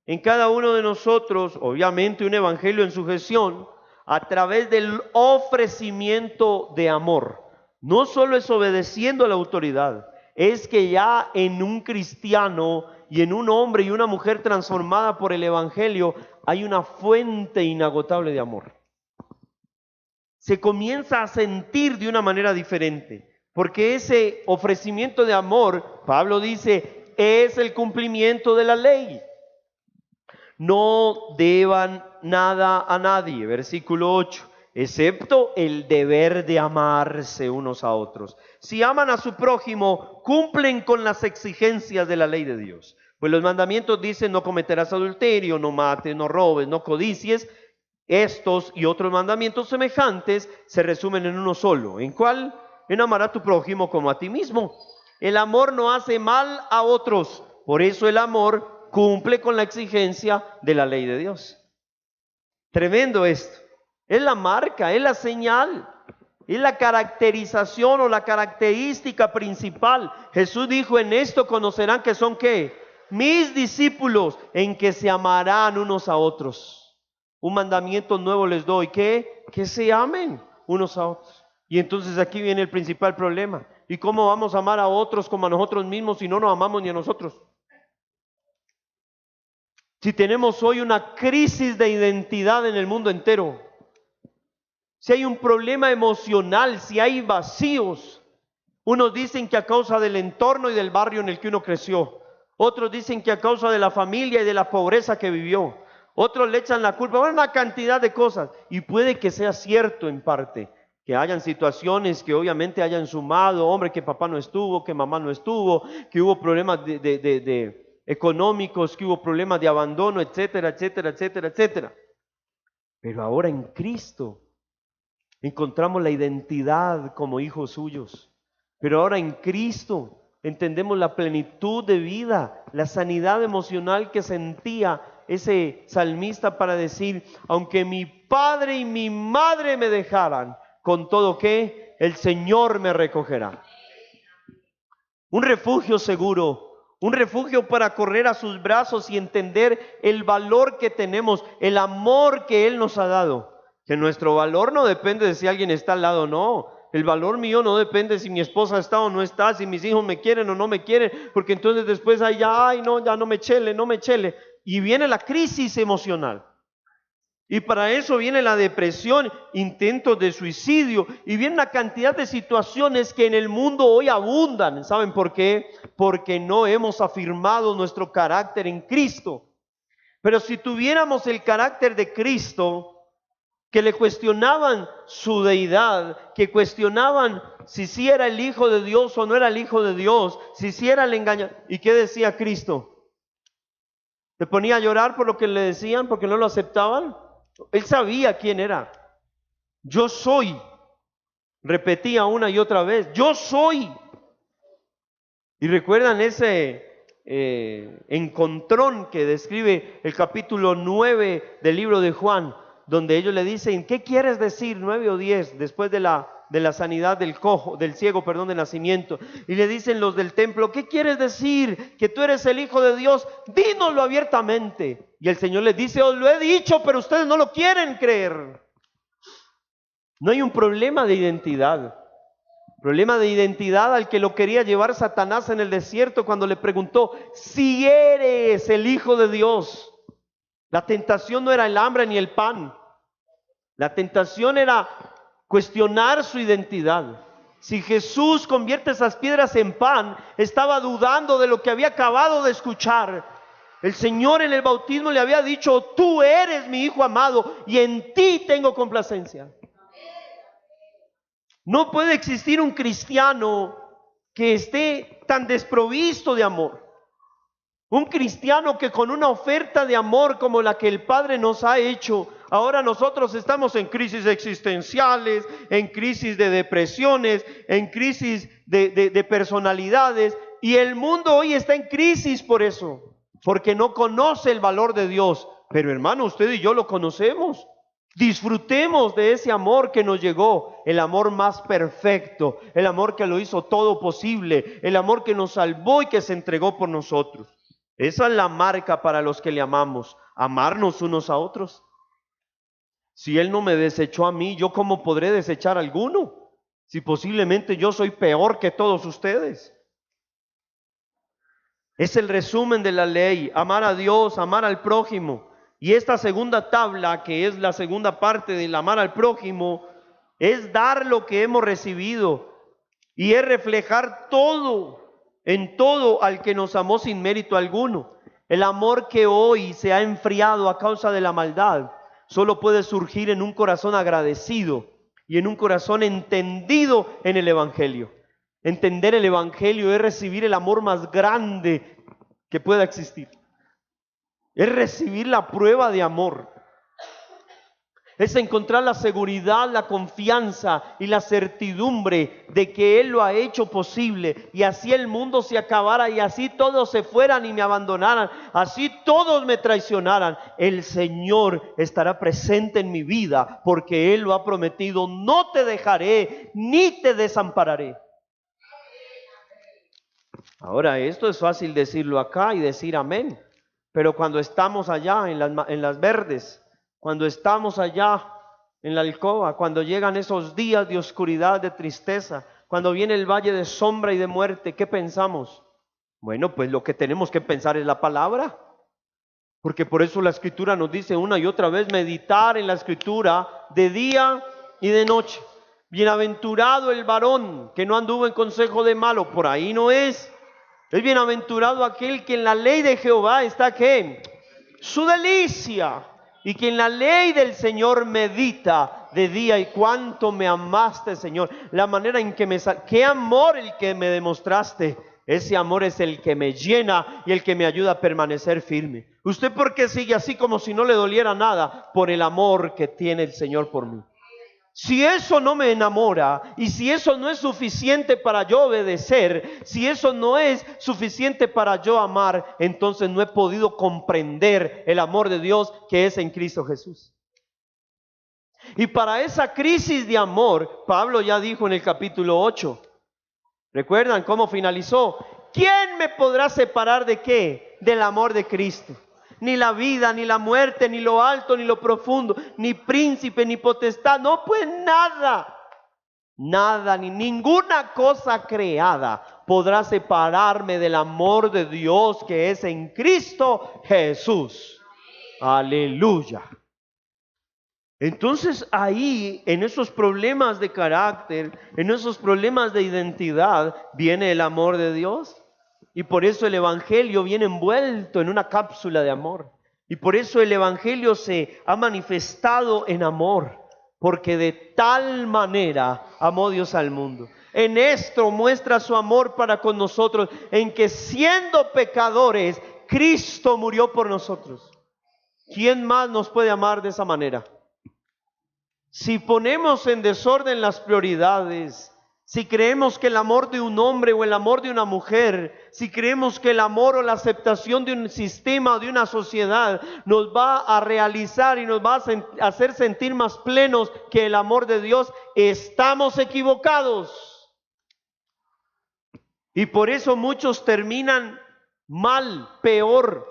en cada uno de nosotros, obviamente un evangelio en sujeción, a través del ofrecimiento de amor. No solo es obedeciendo a la autoridad, es que ya en un cristiano y en un hombre y una mujer transformada por el evangelio hay una fuente inagotable de amor. Se comienza a sentir de una manera diferente, porque ese ofrecimiento de amor, Pablo dice, es el cumplimiento de la ley. No deban nada a nadie, versículo 8, excepto el deber de amarse unos a otros. Si aman a su prójimo, cumplen con las exigencias de la ley de Dios. Pues los mandamientos dicen, no cometerás adulterio, no mates, no robes, no codicies. Estos y otros mandamientos semejantes se resumen en uno solo. ¿En cuál? En amar a tu prójimo como a ti mismo. El amor no hace mal a otros. Por eso el amor cumple con la exigencia de la ley de Dios. Tremendo esto. Es la marca, es la señal, es la caracterización o la característica principal. Jesús dijo, en esto conocerán que son ¿qué? Mis discípulos, en que se amarán unos a otros. Un mandamiento nuevo les doy, ¿qué? Que se amen unos a otros. Y entonces aquí viene el principal problema. ¿Y cómo vamos a amar a otros como a nosotros mismos si no nos amamos ni a nosotros? Si tenemos hoy una crisis de identidad en el mundo entero, si hay un problema emocional, si hay vacíos, unos dicen que a causa del entorno y del barrio en el que uno creció, otros dicen que a causa de la familia y de la pobreza que vivió, otros le echan la culpa, una cantidad de cosas, y puede que sea cierto en parte, que hayan situaciones que obviamente hayan sumado, hombre, que papá no estuvo, que mamá no estuvo, que hubo problemas de económicos, que hubo problemas de abandono, etcétera, etcétera, etcétera, etcétera. Pero ahora en Cristo encontramos la identidad como hijos suyos. Pero ahora en Cristo entendemos la plenitud de vida, la sanidad emocional que sentía ese salmista para decir, aunque mi padre y mi madre me dejaran, con todo que el Señor me recogerá. Un refugio seguro, un refugio para correr a sus brazos y entender el valor que tenemos, el amor que Él nos ha dado. Que nuestro valor no depende de si alguien está al lado o no. El valor mío no depende de si mi esposa está o no está, si mis hijos me quieren o no me quieren, porque entonces después ay no, ya no me chele, no me chele. Y viene la crisis emocional. Y para eso viene la depresión, intentos de suicidio, y viene una cantidad de situaciones que en el mundo hoy abundan. ¿Saben por qué? Porque no hemos afirmado nuestro carácter en Cristo. Pero si tuviéramos el carácter de Cristo, que le cuestionaban su deidad, que cuestionaban si sí era el Hijo de Dios o no era el Hijo de Dios, si sí era el engaño. ¿Y qué decía Cristo? ¿Se ponía a llorar por lo que le decían, porque no lo aceptaban? Él sabía quién era. Yo soy. Repetía una y otra vez, yo soy. Y recuerdan ese encontrón que describe el capítulo 9 del libro de Juan, donde ellos le dicen, ¿qué quieres decir? 9 o 10, después de la sanidad del ciego, de nacimiento. Y le dicen los del templo, ¿qué quieres decir? Que tú eres el Hijo de Dios, dínoslo abiertamente. Y el Señor les dice, os lo he dicho, pero ustedes no lo quieren creer. No hay un problema de identidad. Problema de identidad al que lo quería llevar Satanás en el desierto cuando le preguntó, si eres el Hijo de Dios. La tentación no era el hambre ni el pan. La tentación era cuestionar su identidad. Si Jesús convierte esas piedras en pan, estaba dudando de lo que había acabado de escuchar. El Señor en el bautismo le había dicho, tú eres mi Hijo amado y en ti tengo complacencia. No puede existir un cristiano que esté tan desprovisto de amor. Un cristiano que con una oferta de amor como la que el Padre nos ha hecho, ahora nosotros estamos en crisis existenciales, en crisis de depresiones, en crisis de personalidades, y el mundo hoy está en crisis por eso, porque no conoce el valor de Dios. Pero hermano, usted y yo lo conocemos. Disfrutemos de ese amor que nos llegó, el amor más perfecto, el amor que lo hizo todo posible, el amor que nos salvó y que se entregó por nosotros. Esa es la marca para los que le amamos, amarnos unos a otros. Si Él no me desechó a mí, ¿yo cómo podré desechar a alguno? Si posiblemente yo soy peor que todos ustedes. Es el resumen de la ley, amar a Dios, amar al prójimo. Y esta segunda tabla, que es la segunda parte del amar al prójimo, es dar lo que hemos recibido y es reflejar en todo al que nos amó sin mérito alguno. El amor que hoy se ha enfriado a causa de la maldad solo puede surgir en un corazón agradecido y en un corazón entendido en el Evangelio. Entender el Evangelio es recibir el amor más grande que pueda existir. Es recibir la prueba de amor. Es encontrar la seguridad, la confianza y la certidumbre de que Él lo ha hecho posible. Y así el mundo se acabara y así todos se fueran y me abandonaran. Así todos me traicionaran. El Señor estará presente en mi vida porque Él lo ha prometido. No te dejaré ni te desampararé. Ahora, esto es fácil decirlo acá y decir amén. Pero cuando estamos allá en las verdes, cuando estamos allá en la alcoba, cuando llegan esos días de oscuridad, de tristeza, cuando viene el valle de sombra y de muerte, ¿qué pensamos? Bueno, pues lo que tenemos que pensar es la palabra. Porque por eso la Escritura nos dice una y otra vez meditar en la Escritura de día y de noche. Bienaventurado el varón que no anduvo en consejo de malo, por ahí no es. Es bienaventurado aquel que en la ley de Jehová está ¿qué? Su delicia, y que en la ley del Señor medita de día. Y cuánto me amaste, Señor, la manera en que qué amor el que me demostraste. Ese amor es el que me llena y el que me ayuda a permanecer firme. ¿Usted por qué sigue así como si no le doliera nada? Por el amor que tiene el Señor por mí. Si eso no me enamora y si eso no es suficiente para yo obedecer, si eso no es suficiente para yo amar, entonces no he podido comprender el amor de Dios que es en Cristo Jesús. Y para esa crisis de amor, Pablo ya dijo en el capítulo 8, ¿recuerdan cómo finalizó? ¿Quién me podrá separar de qué? Del amor de Cristo. Ni la vida, ni la muerte, ni lo alto, ni lo profundo, ni príncipe, ni potestad, no pues nada. Nada, ni ninguna cosa creada podrá separarme del amor de Dios que es en Cristo Jesús. Aleluya. Entonces ahí, en esos problemas de carácter, en esos problemas de identidad, viene el amor de Dios. Y por eso el Evangelio viene envuelto en una cápsula de amor. Y por eso el Evangelio se ha manifestado en amor. Porque de tal manera amó Dios al mundo. En esto muestra su amor para con nosotros, en que siendo pecadores, Cristo murió por nosotros. ¿Quién más nos puede amar de esa manera? Si ponemos en desorden las prioridades, Si creemos que el amor de un hombre o el amor de una mujer, si creemos que el amor o la aceptación de un sistema o de una sociedad nos va a realizar y nos va a hacer sentir más plenos que el amor de Dios, estamos equivocados. Y por eso muchos terminan mal, peor,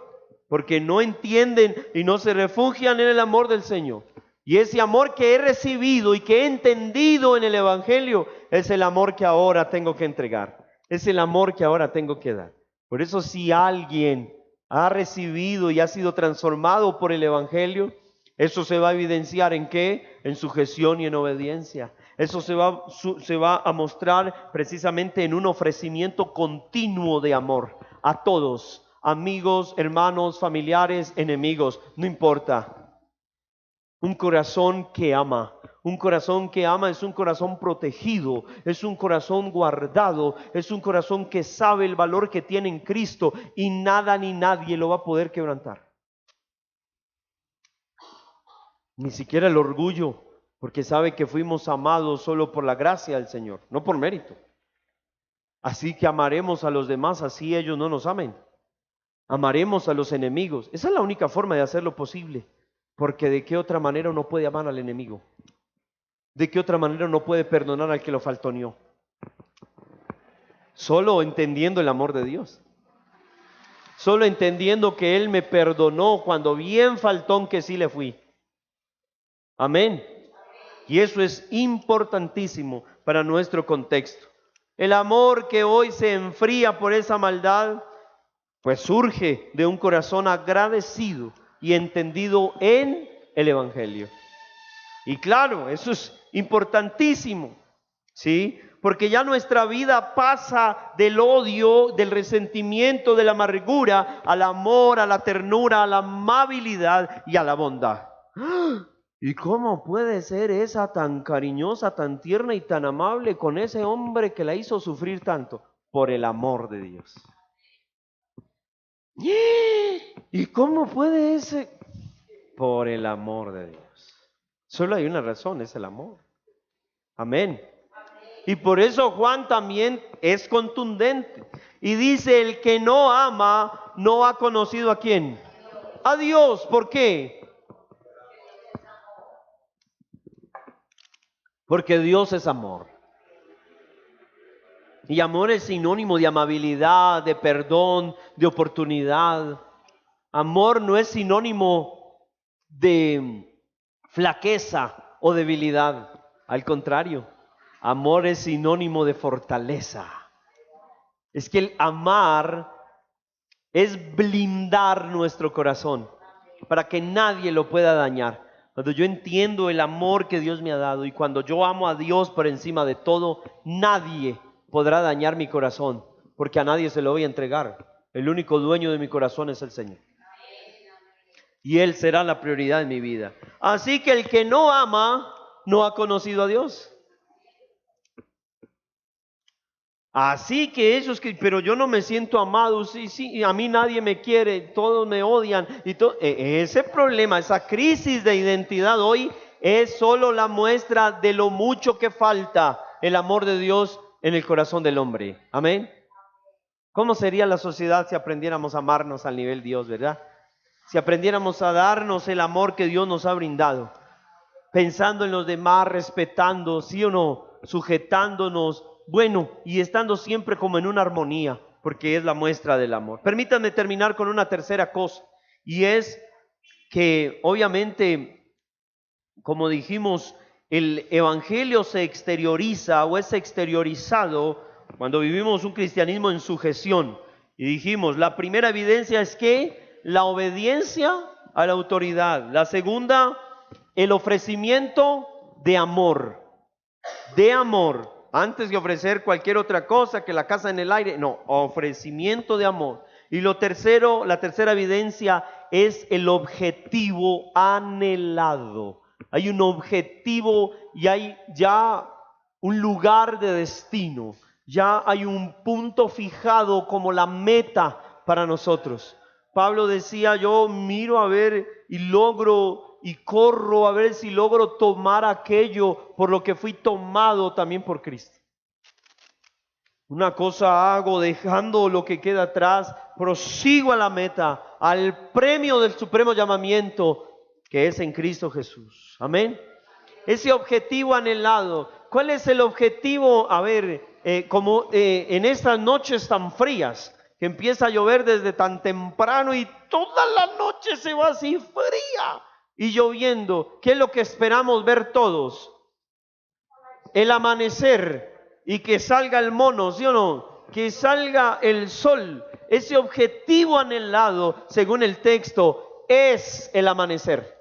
porque no entienden y no se refugian en el amor del Señor. Y ese amor que he recibido y que he entendido en el Evangelio es el amor que ahora tengo que entregar. Es el amor que ahora tengo que dar. Por eso si alguien ha recibido y ha sido transformado por el Evangelio, eso se va a evidenciar ¿en qué? En sujeción y en obediencia. Eso se va a mostrar precisamente en un ofrecimiento continuo de amor a todos, amigos, hermanos, familiares, enemigos, no importa. Un corazón que ama. Un corazón que ama es un corazón protegido, es un corazón guardado, es un corazón que sabe el valor que tiene en Cristo y nada ni nadie lo va a poder quebrantar. Ni siquiera el orgullo, porque sabe que fuimos amados solo por la gracia del Señor, no por mérito. Así que amaremos a los demás, así ellos no nos amen. Amaremos a los enemigos. Esa es la única forma de hacerlo posible. Porque de qué otra manera uno puede amar al enemigo. De qué otra manera uno puede perdonar al que lo faltoneó. Solo entendiendo el amor de Dios. Solo entendiendo que Él me perdonó cuando bien faltón que sí le fui. Amén. Y eso es importantísimo para nuestro contexto. El amor que hoy se enfría por esa maldad, pues surge de un corazón agradecido y entendido en el Evangelio. Y claro, eso es importantísimo, ¿sí? Porque ya nuestra vida pasa del odio, del resentimiento, de la amargura, al amor, a la ternura, a la amabilidad y a la bondad. ¿Y cómo puede ser esa tan cariñosa, tan tierna y tan amable con ese hombre que la hizo sufrir tanto? Por el amor de Dios. ¿Y cómo puede ese? Por el amor de Dios. Solo hay una razón, es el amor. Amén. Y por eso Juan también es contundente. Y dice, el que no ama, no ha conocido ¿a quién? A Dios. ¿Por qué? Porque Dios es amor. Y amor es sinónimo de amabilidad, de perdón, de oportunidad. Amor no es sinónimo de flaqueza o debilidad. Al contrario, amor es sinónimo de fortaleza. Es que el amar es blindar nuestro corazón para que nadie lo pueda dañar. Cuando yo entiendo el amor que Dios me ha dado y cuando yo amo a Dios por encima de todo, nadie podrá dañar mi corazón, porque a nadie se lo voy a entregar. El único dueño de mi corazón es el Señor. Y Él será la prioridad en mi vida. Así que el que no ama, no ha conocido a Dios. Así que ellos que, pero yo no me siento amado, sí, a mí nadie me quiere, todos me odian. Ese problema, esa crisis de identidad hoy es solo la muestra de lo mucho que falta el amor de Dios en el corazón del hombre. Amén. ¿Cómo sería la sociedad si aprendiéramos a amarnos al nivel Dios, verdad? Si aprendiéramos a darnos el amor que Dios nos ha brindado, pensando en los demás, respetando, sí o no, sujetándonos, bueno, y estando siempre como en una armonía, porque es la muestra del amor. Permítanme terminar con una tercera cosa, y es que obviamente, como dijimos, el evangelio se exterioriza o es exteriorizado cuando vivimos un cristianismo en sujeción. Y dijimos, la primera evidencia es que la obediencia a la autoridad. La segunda, el ofrecimiento de amor. De amor. Antes de ofrecer cualquier otra cosa que la casa en el aire, no, ofrecimiento de amor. Y lo tercero, la tercera evidencia es el objetivo anhelado. Hay un objetivo y hay ya un lugar de destino. Ya hay un punto fijado como la meta para nosotros. Pablo decía, yo miro a ver y logro y corro a ver si logro tomar aquello por lo que fui tomado también por Cristo. Una cosa hago, dejando lo que queda atrás, prosigo a la meta, al premio del supremo llamamiento que es en Cristo Jesús. Amén. Ese objetivo anhelado. ¿Cuál es el objetivo? A ver, en estas noches tan frías, que empieza a llover desde tan temprano y toda la noche se va así fría y lloviendo. ¿Qué es lo que esperamos ver todos? El amanecer y que salga el mono, ¿sí o no? Que salga el sol. Ese objetivo anhelado, según el texto, es el amanecer.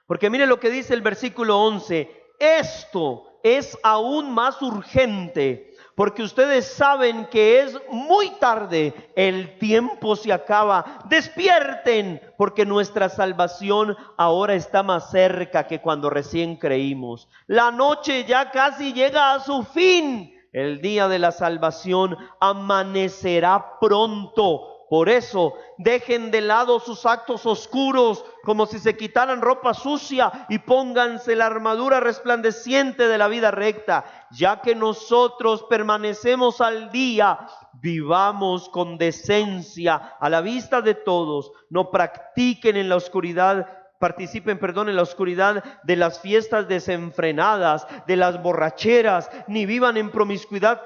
Porque mire lo que dice el versículo 11. Esto es aún más urgente, porque ustedes saben que es muy tarde, el tiempo se acaba. Despierten, porque nuestra salvación ahora está más cerca que cuando recién creímos. La noche ya casi llega a su fin. El día de la salvación amanecerá pronto. Por eso, dejen de lado sus actos oscuros, como si se quitaran ropa sucia, y pónganse la armadura resplandeciente de la vida recta. Ya que nosotros permanecemos al día, vivamos con decencia a la vista de todos. No practiquen en la oscuridad, participen, en la oscuridad de las fiestas desenfrenadas, de las borracheras, ni vivan en promiscuidad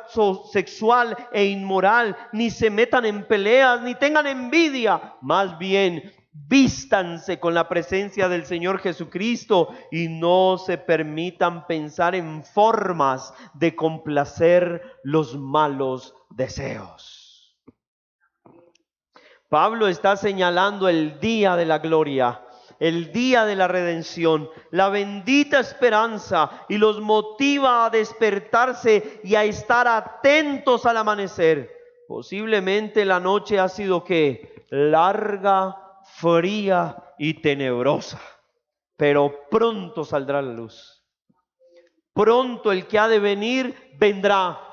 sexual e inmoral, ni se metan en peleas, ni tengan envidia. Más bien, vístanse con la presencia del Señor Jesucristo y no se permitan pensar en formas de complacer los malos deseos. Pablo está señalando el día de la gloria, el día de la redención, la bendita esperanza, y los motiva a despertarse y a estar atentos al amanecer. Posiblemente la noche ha sido ¿qué? Larga, fría y tenebrosa, pero pronto saldrá la luz. Pronto el que ha de venir vendrá.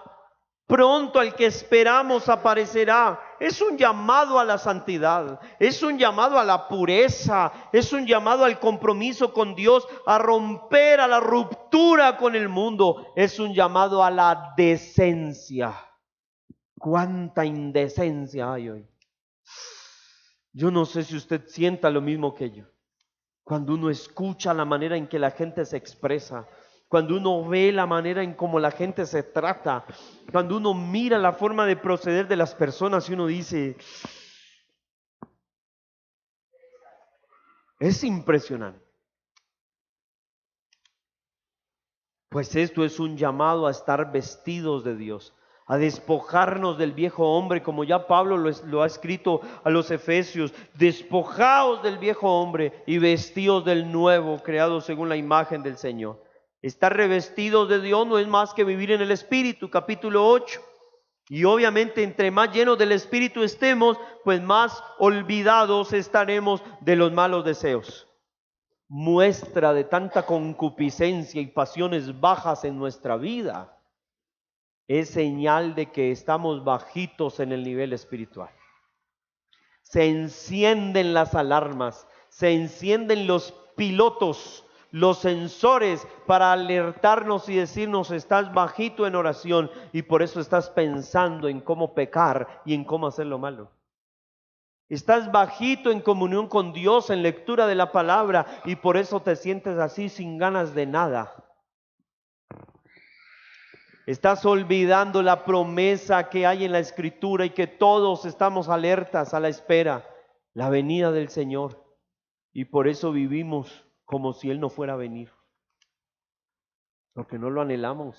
Pronto el que esperamos aparecerá. Es un llamado a la santidad, es un llamado a la pureza, es un llamado al compromiso con Dios, a romper, a la ruptura con el mundo. Es un llamado a la decencia. ¿Cuánta indecencia hay hoy? Yo no sé si usted sienta lo mismo que yo. Cuando uno escucha la manera en que la gente se expresa, cuando uno ve la manera en cómo la gente se trata, cuando uno mira la forma de proceder de las personas y uno dice, es impresionante. Pues esto es un llamado a estar vestidos de Dios, a despojarnos del viejo hombre, como ya Pablo lo ha escrito a los Efesios. Despojaos del viejo hombre y vestíos del nuevo, creado según la imagen del Señor. Estar revestidos de Dios no es más que vivir en el Espíritu, capítulo 8. Y obviamente entre más llenos del Espíritu estemos, pues más olvidados estaremos de los malos deseos. Muestra de tanta concupiscencia y pasiones bajas en nuestra vida es señal de que estamos bajitos en el nivel espiritual. Se encienden las alarmas, se encienden los pilotos, los sensores para alertarnos y decirnos: estás bajito en oración y por eso estás pensando en cómo pecar y en cómo hacer lo malo. Estás bajito en comunión con Dios, en lectura de la palabra, y por eso te sientes así sin ganas de nada. Estás olvidando la promesa que hay en la Escritura y que todos estamos alertas a la espera, la venida del Señor. Y por eso vivimos como si Él no fuera a venir, porque no lo anhelamos.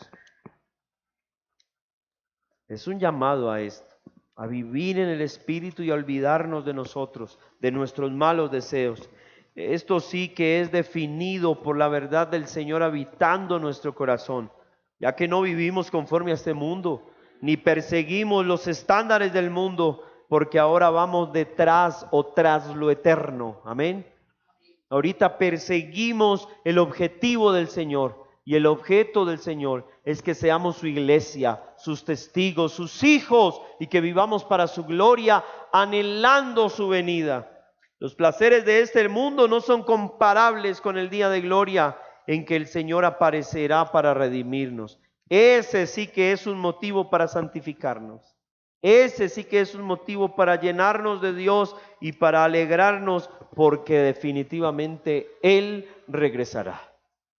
Es un llamado a esto, a vivir en el Espíritu y a olvidarnos de nosotros, de nuestros malos deseos. Esto sí que es definido por la verdad del Señor habitando nuestro corazón, ya que no vivimos conforme a este mundo, ni perseguimos los estándares del mundo, porque ahora vamos detrás o tras lo eterno. Amén. Ahorita perseguimos el objetivo del Señor, y el objeto del Señor es que seamos su iglesia, sus testigos, sus hijos, y que vivamos para su gloria, anhelando su venida. Los placeres de este mundo no son comparables con el día de gloria en que el Señor aparecerá para redimirnos. Ese sí que es un motivo para santificarnos. Ese sí que es un motivo para llenarnos de Dios y para alegrarnos, porque definitivamente Él regresará.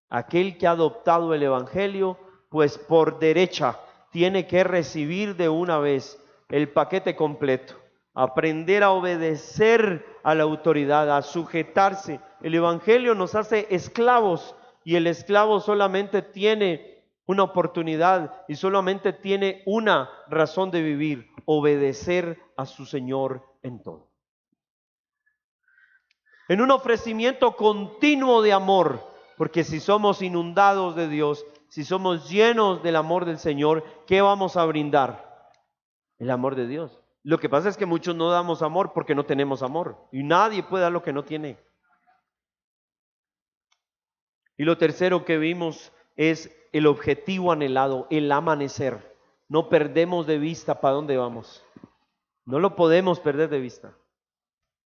Aquel que ha adoptado el Evangelio, pues por derecha tiene que recibir de una vez el paquete completo, aprender a obedecer a la autoridad, a sujetarse. El Evangelio nos hace esclavos y el esclavo solamente tiene una oportunidad y solamente tiene una razón de vivir: obedecer a su Señor en todo. En un ofrecimiento continuo de amor, porque si somos inundados de Dios, si somos llenos del amor del Señor, ¿qué vamos a brindar? El amor de Dios. Lo que pasa es que muchos no damos amor porque no tenemos amor, y nadie puede dar lo que no tiene. Y lo tercero que vimos es el objetivo anhelado, el amanecer. No perdemos de vista para dónde vamos. No lo podemos perder de vista.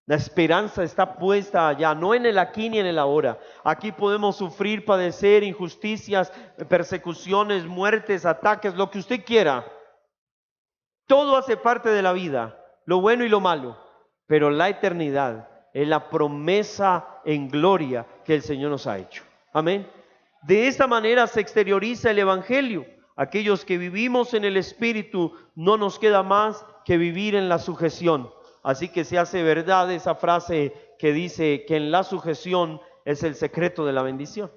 La esperanza está puesta allá, no en el aquí ni en el ahora. Aquí podemos sufrir, padecer injusticias, persecuciones, muertes, ataques, lo que usted quiera. Todo hace parte de la vida, lo bueno y lo malo. Pero la eternidad es la promesa en gloria que el Señor nos ha hecho. Amén. De esta manera se exterioriza el Evangelio. Aquellos que vivimos en el Espíritu, no nos queda más que vivir en la sujeción. Así que se hace verdad esa frase que dice que en la sujeción es el secreto de la bendición.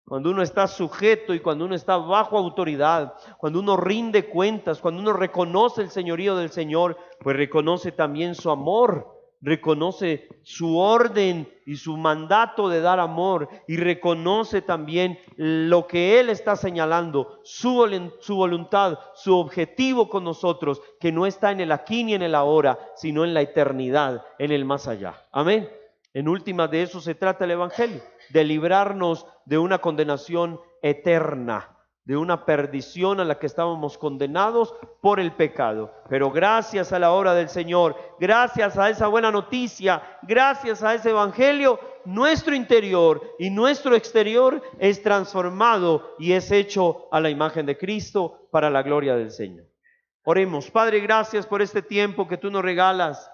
Cuando uno está sujeto y cuando uno está bajo autoridad, cuando uno rinde cuentas, cuando uno reconoce el señorío del Señor, pues reconoce también su amor, reconoce su orden y su mandato de dar amor, y reconoce también lo que Él está señalando, su voluntad, su objetivo con nosotros, que no está en el aquí ni en el ahora, sino en la eternidad, en el más allá. Amén. En últimas, de eso se trata el Evangelio, de librarnos de una condenación eterna, de una perdición a la que estábamos condenados por el pecado. Pero gracias a la obra del Señor, gracias a esa buena noticia, gracias a ese Evangelio, nuestro interior y nuestro exterior es transformado y es hecho a la imagen de Cristo para la gloria del Señor. Oremos. Padre, gracias por este tiempo que tú nos regalas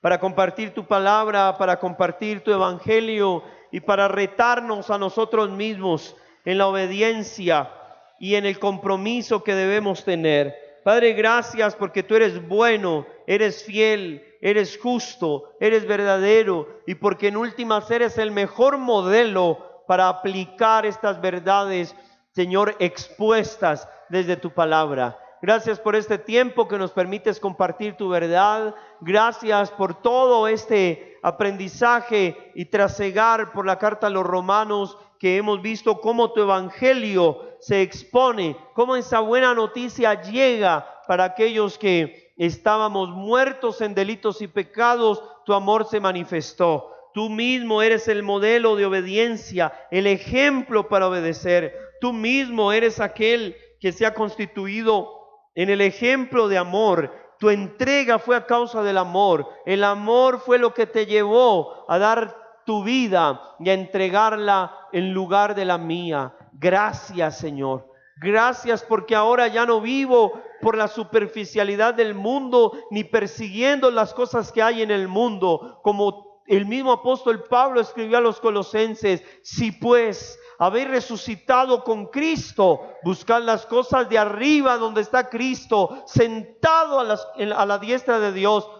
para compartir tu palabra, para compartir tu evangelio y para retarnos a nosotros mismos en la obediencia y en el compromiso que debemos tener. Padre, gracias porque tú eres bueno, eres fiel, eres justo, eres verdadero, y porque en últimas eres el mejor modelo para aplicar estas verdades, Señor, expuestas desde tu palabra. Gracias por este tiempo que nos permites compartir tu verdad. Gracias por todo este aprendizaje y trasegar por la carta a los Romanos, que hemos visto cómo tu evangelio se expone, cómo esa buena noticia llega para aquellos que estábamos muertos en delitos y pecados. Tu amor se manifestó. Tú mismo eres el modelo de obediencia, el ejemplo para obedecer. Tú mismo eres aquel que se ha constituido en el ejemplo de amor. Tu entrega fue a causa del amor. El amor fue lo que te llevó a dar tu vida y a entregarla en lugar de la mía. Gracias, Señor. Gracias porque ahora ya no vivo por la superficialidad del mundo, ni persiguiendo las cosas que hay en el mundo, como el mismo apóstol Pablo escribió a los Colosenses: si pues habéis resucitado con Cristo, buscad las cosas de arriba donde está Cristo, sentado a la diestra de Dios.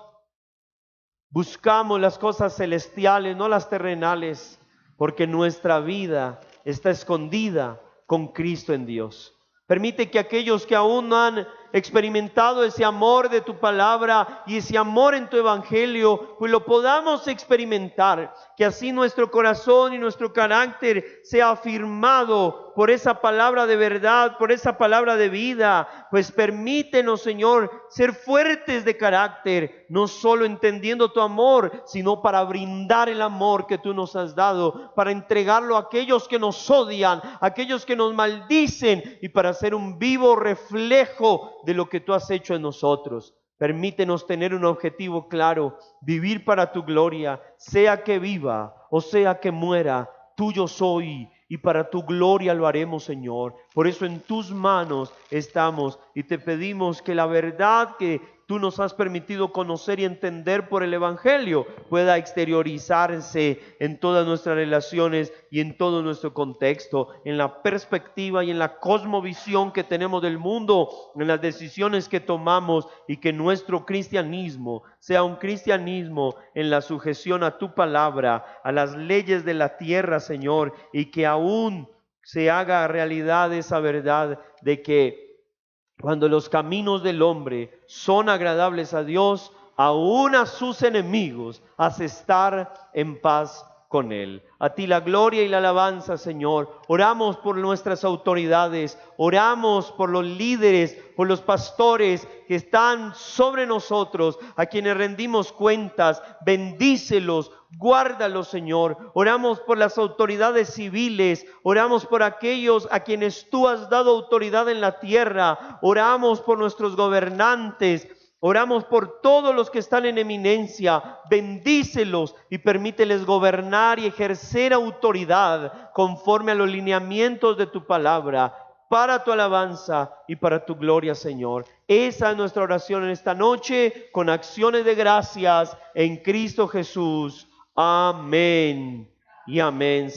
Buscamos las cosas celestiales, no las terrenales, porque nuestra vida está escondida con Cristo en Dios. Permite que aquellos que aún no han experimentado ese amor de tu palabra y ese amor en tu evangelio, pues lo podamos experimentar, que así nuestro corazón y nuestro carácter sea afirmado por esa palabra de verdad, por esa palabra de vida. Pues permítenos, Señor, ser fuertes de carácter, no solo entendiendo tu amor, sino para brindar el amor que tú nos has dado, para entregarlo a aquellos que nos odian, a aquellos que nos maldicen, y para ser un vivo reflejo de lo que tú has hecho en nosotros. Permítenos tener un objetivo claro: vivir para tu gloria, sea que viva o sea que muera, tuyo soy y para tu gloria lo haremos, Señor. Por eso en tus manos estamos y te pedimos que la verdad que tú nos has permitido conocer y entender por el Evangelio pueda exteriorizarse en todas nuestras relaciones y en todo nuestro contexto, en la perspectiva y en la cosmovisión que tenemos del mundo, en las decisiones que tomamos, y que nuestro cristianismo sea un cristianismo en la sujeción a tu palabra, a las leyes de la tierra, Señor, y que aún se haga realidad esa verdad de que cuando los caminos del hombre son agradables a Dios, aún a sus enemigos hace estar en paz con Él. A ti la gloria y la alabanza, Señor. Oramos por nuestras autoridades, oramos por los líderes, por los pastores que están sobre nosotros, a quienes rendimos cuentas. Bendícelos, guárdalos, Señor. Oramos por las autoridades civiles, oramos por aquellos a quienes tú has dado autoridad en la tierra, oramos por nuestros gobernantes, oramos por todos los que están en eminencia. Bendícelos y permíteles gobernar y ejercer autoridad conforme a los lineamientos de tu palabra, para tu alabanza y para tu gloria, Señor. Esa es nuestra oración en esta noche, con acciones de gracias en Cristo Jesús. Amén y amén.